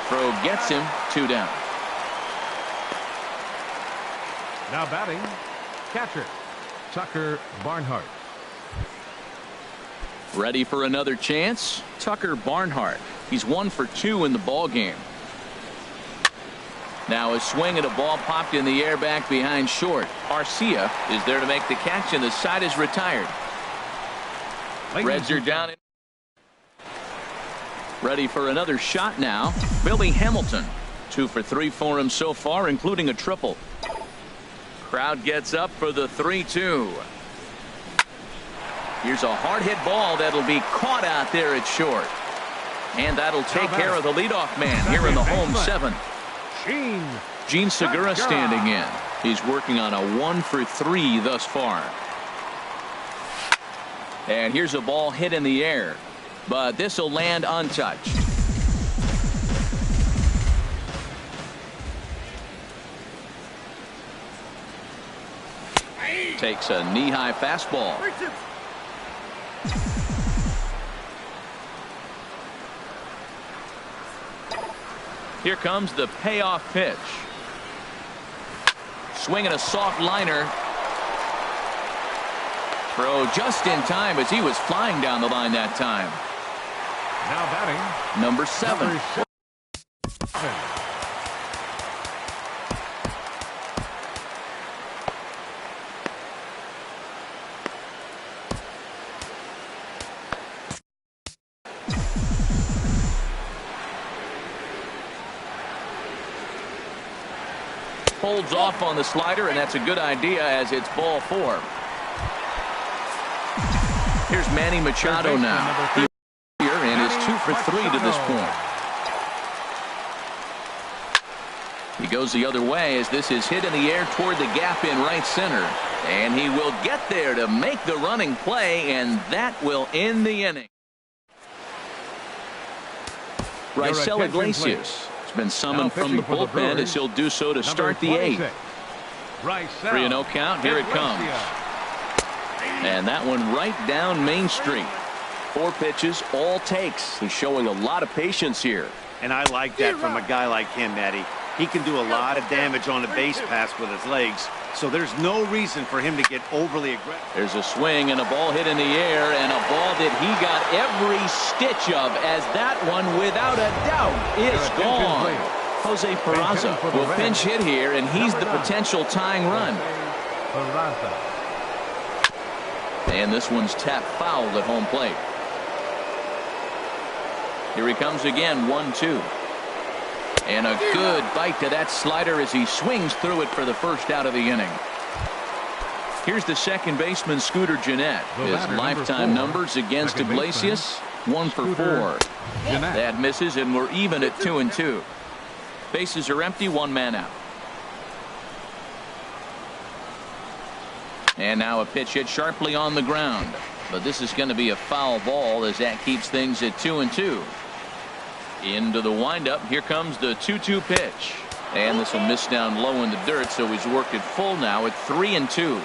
Throw gets him. 2 down. Now batting, catcher Tucker Barnhart. Ready for another chance. Tucker Barnhart. He's 1 for 2 in the ball game. Now a swing at a ball popped in the air back behind short. Arcia is there to make the catch, and the side is retired. Reds are down. Ready for another shot now. Billy Hamilton. 2 for 3 for him so far, including a triple. Crowd gets up for the 3-2. Here's a hard hit ball that'll be caught out there at short. And that'll take care of the leadoff man here in the home 7th. Gene Segura standing in. He's working on a 1 for 3 thus far. And here's a ball hit in the air, but this will land untouched. Takes a knee-high fastball. Here comes the payoff pitch. Swinging a soft liner. Throw just in time as he was flying down the line that time. Now batting, number 7. Holds off on the slider, and that's a good idea as it's ball 4. Here's Manny Machado now. Here and is 2 for 3 to this point. He goes the other way as this is hit in the air toward the gap in right center. And he will get there to make the running play, and that will end the inning. Raisel Iglesias has been summoned from the bullpen as he'll do so to start the 8th. 3-0 count. Here it comes. And that one right down Main Street. 4 pitches, all takes. He's showing a lot of patience here. And I like that from a guy like him, Eddie. He can do a lot of damage on a base pass with his legs, so there's no reason for him to get overly aggressive. There's a swing and a ball hit in the air, and a ball that he got every stitch of, as that one, without a doubt, is gone. Jose Peraza will pinch hit here, and he's the potential tying run. And this one's tapped foul at home plate. Here he comes again, 1-2. And a good bite to that slider as he swings through it for the first out of the inning. Here's the second baseman, Scooter Gennett. His lifetime numbers against Iglesias, 1 for 4. That misses, and we're even at 2-2. Bases are empty, 1 man out. And now a pitch hit sharply on the ground. But this is going to be a foul ball as that keeps things at 2-2. Into the windup. Here comes the 2-2 pitch. And this will miss down low in the dirt, so he's worked it full now at 3-2.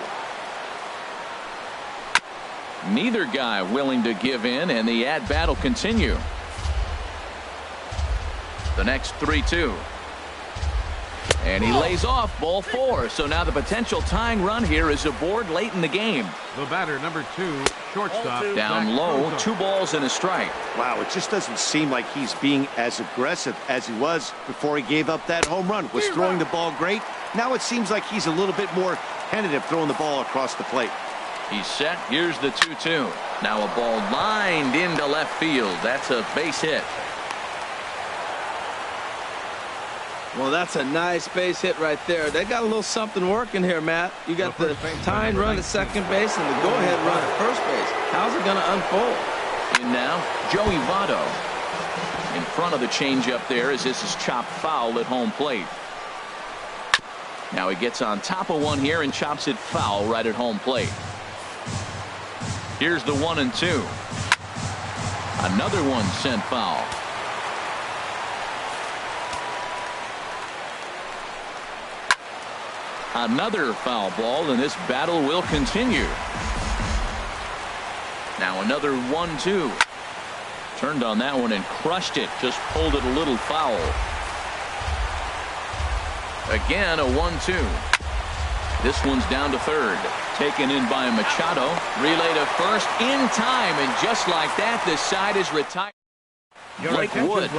Neither guy willing to give in, and the at-bat will continue. The next 3-2. And he lays off ball 4. So now the potential tying run here is aboard late in the game. The batter, number 2, shortstop. Down low, 2 balls and a strike. Wow, it just doesn't seem like he's being as aggressive as he was before he gave up that home run. Was throwing the ball great. Now it seems like he's a little bit more tentative throwing the ball across the plate. He's set. Here's the 2-2. Now a ball lined into left field. That's a base hit. Well, that's a nice base hit right there. They got a little something working here, Matt. You got the tying run at second base and the go-ahead run at first base. How's it going to unfold? In now, Joey Votto. In front of the changeup there as this is chopped foul at home plate. Now he gets on top of one here and chops it foul right at home plate. Here's the 1-2. Another one sent foul. Another foul ball, and this battle will continue. Now another 1-2. Turned on that one and crushed it. Just pulled it a little foul. Again, a 1-2. This one's down to third. Taken in by Machado. Relay to first in time, and just like that, this side is retired. Blake Wood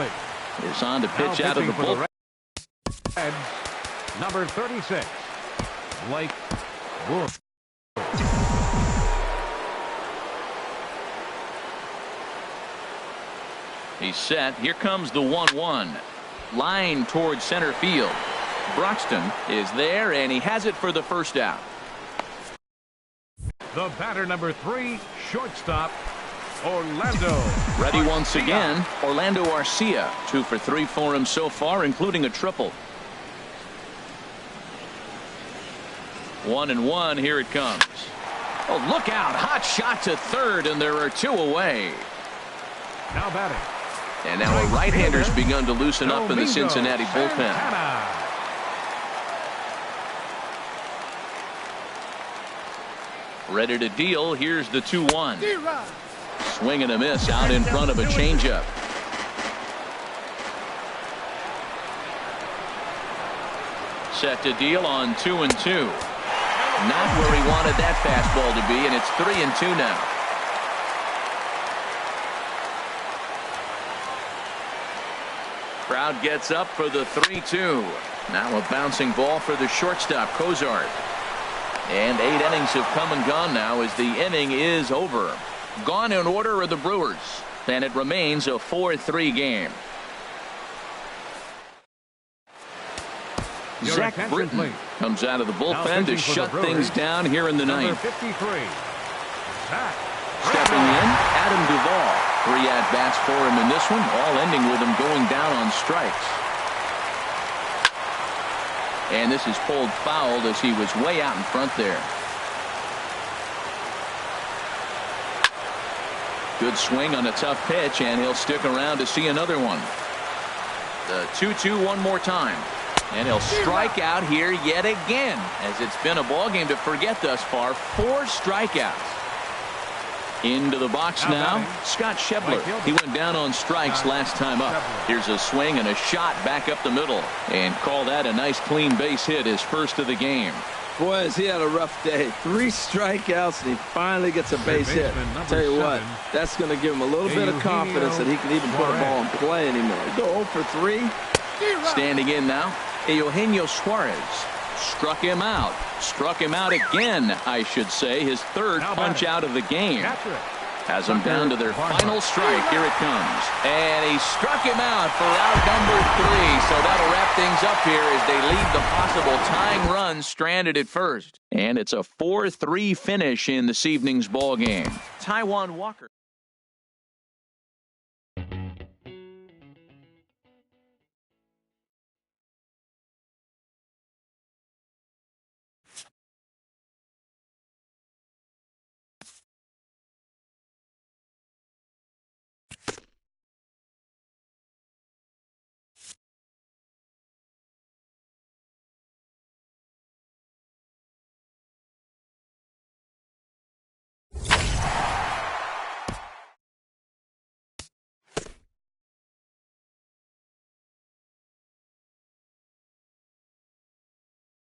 is on to pitch out of the bullpen. Number 36. Blake Wood. He's set. Here comes the 1-1. Line towards center field. Broxton is there, and he has it for the first out. The batter, number 3, shortstop, Orlando. Ready once again, Orlando Arcia. 2 for 3 for him so far, including a triple. 1-1. Here it comes. Oh, look out. Hot shot to third, and there are 2 away. Now batting. And now a right-hander's begun to loosen up in the Cincinnati bullpen. Ready to deal. Here's the 2-1. Swing and a miss out in front of a changeup. Set to deal on 2-2. Not where he wanted that fastball to be, and it's 3-2 now. Crowd gets up for the 3-2. Now a bouncing ball for the shortstop, Cozart. And 8 innings have come and gone now as the inning is over. Gone in order are the Brewers, and it remains a 4-3 game. Zach Britton comes out of the bullpen to shut things down here in the ninth. 53. Stepping in, Adam Duvall. 3 at-bats for him in this one, all ending with him going down on strikes. And this is pulled fouled as he was way out in front there. Good swing on a tough pitch, and he'll stick around to see another one. The 2-2 one more time. And he'll strike out here yet again, as it's been a ball game to forget thus far. 4 strikeouts. Into the box now, Scott Schebler. He went down on strikes last time up. Here's a swing and a shot back up the middle, and call that a nice clean base hit, his first of the game. Boy, has he had a rough day. 3 strikeouts, and he finally gets a base hit. Tell you what, that's going to give him a little bit of confidence that he can even put a ball in play anymore. Go 0 for 3. Standing in now, Eugenio Suarez. Struck him out. Struck him out again, I should say. His 3rd punch out of the game. Has them down to their final strike. Here it comes. And he struck him out for out number 3. So that'll wrap things up here as they leave the possible tying run stranded at first. And it's a 4-3 finish in this evening's ball game. Taijuan Walker.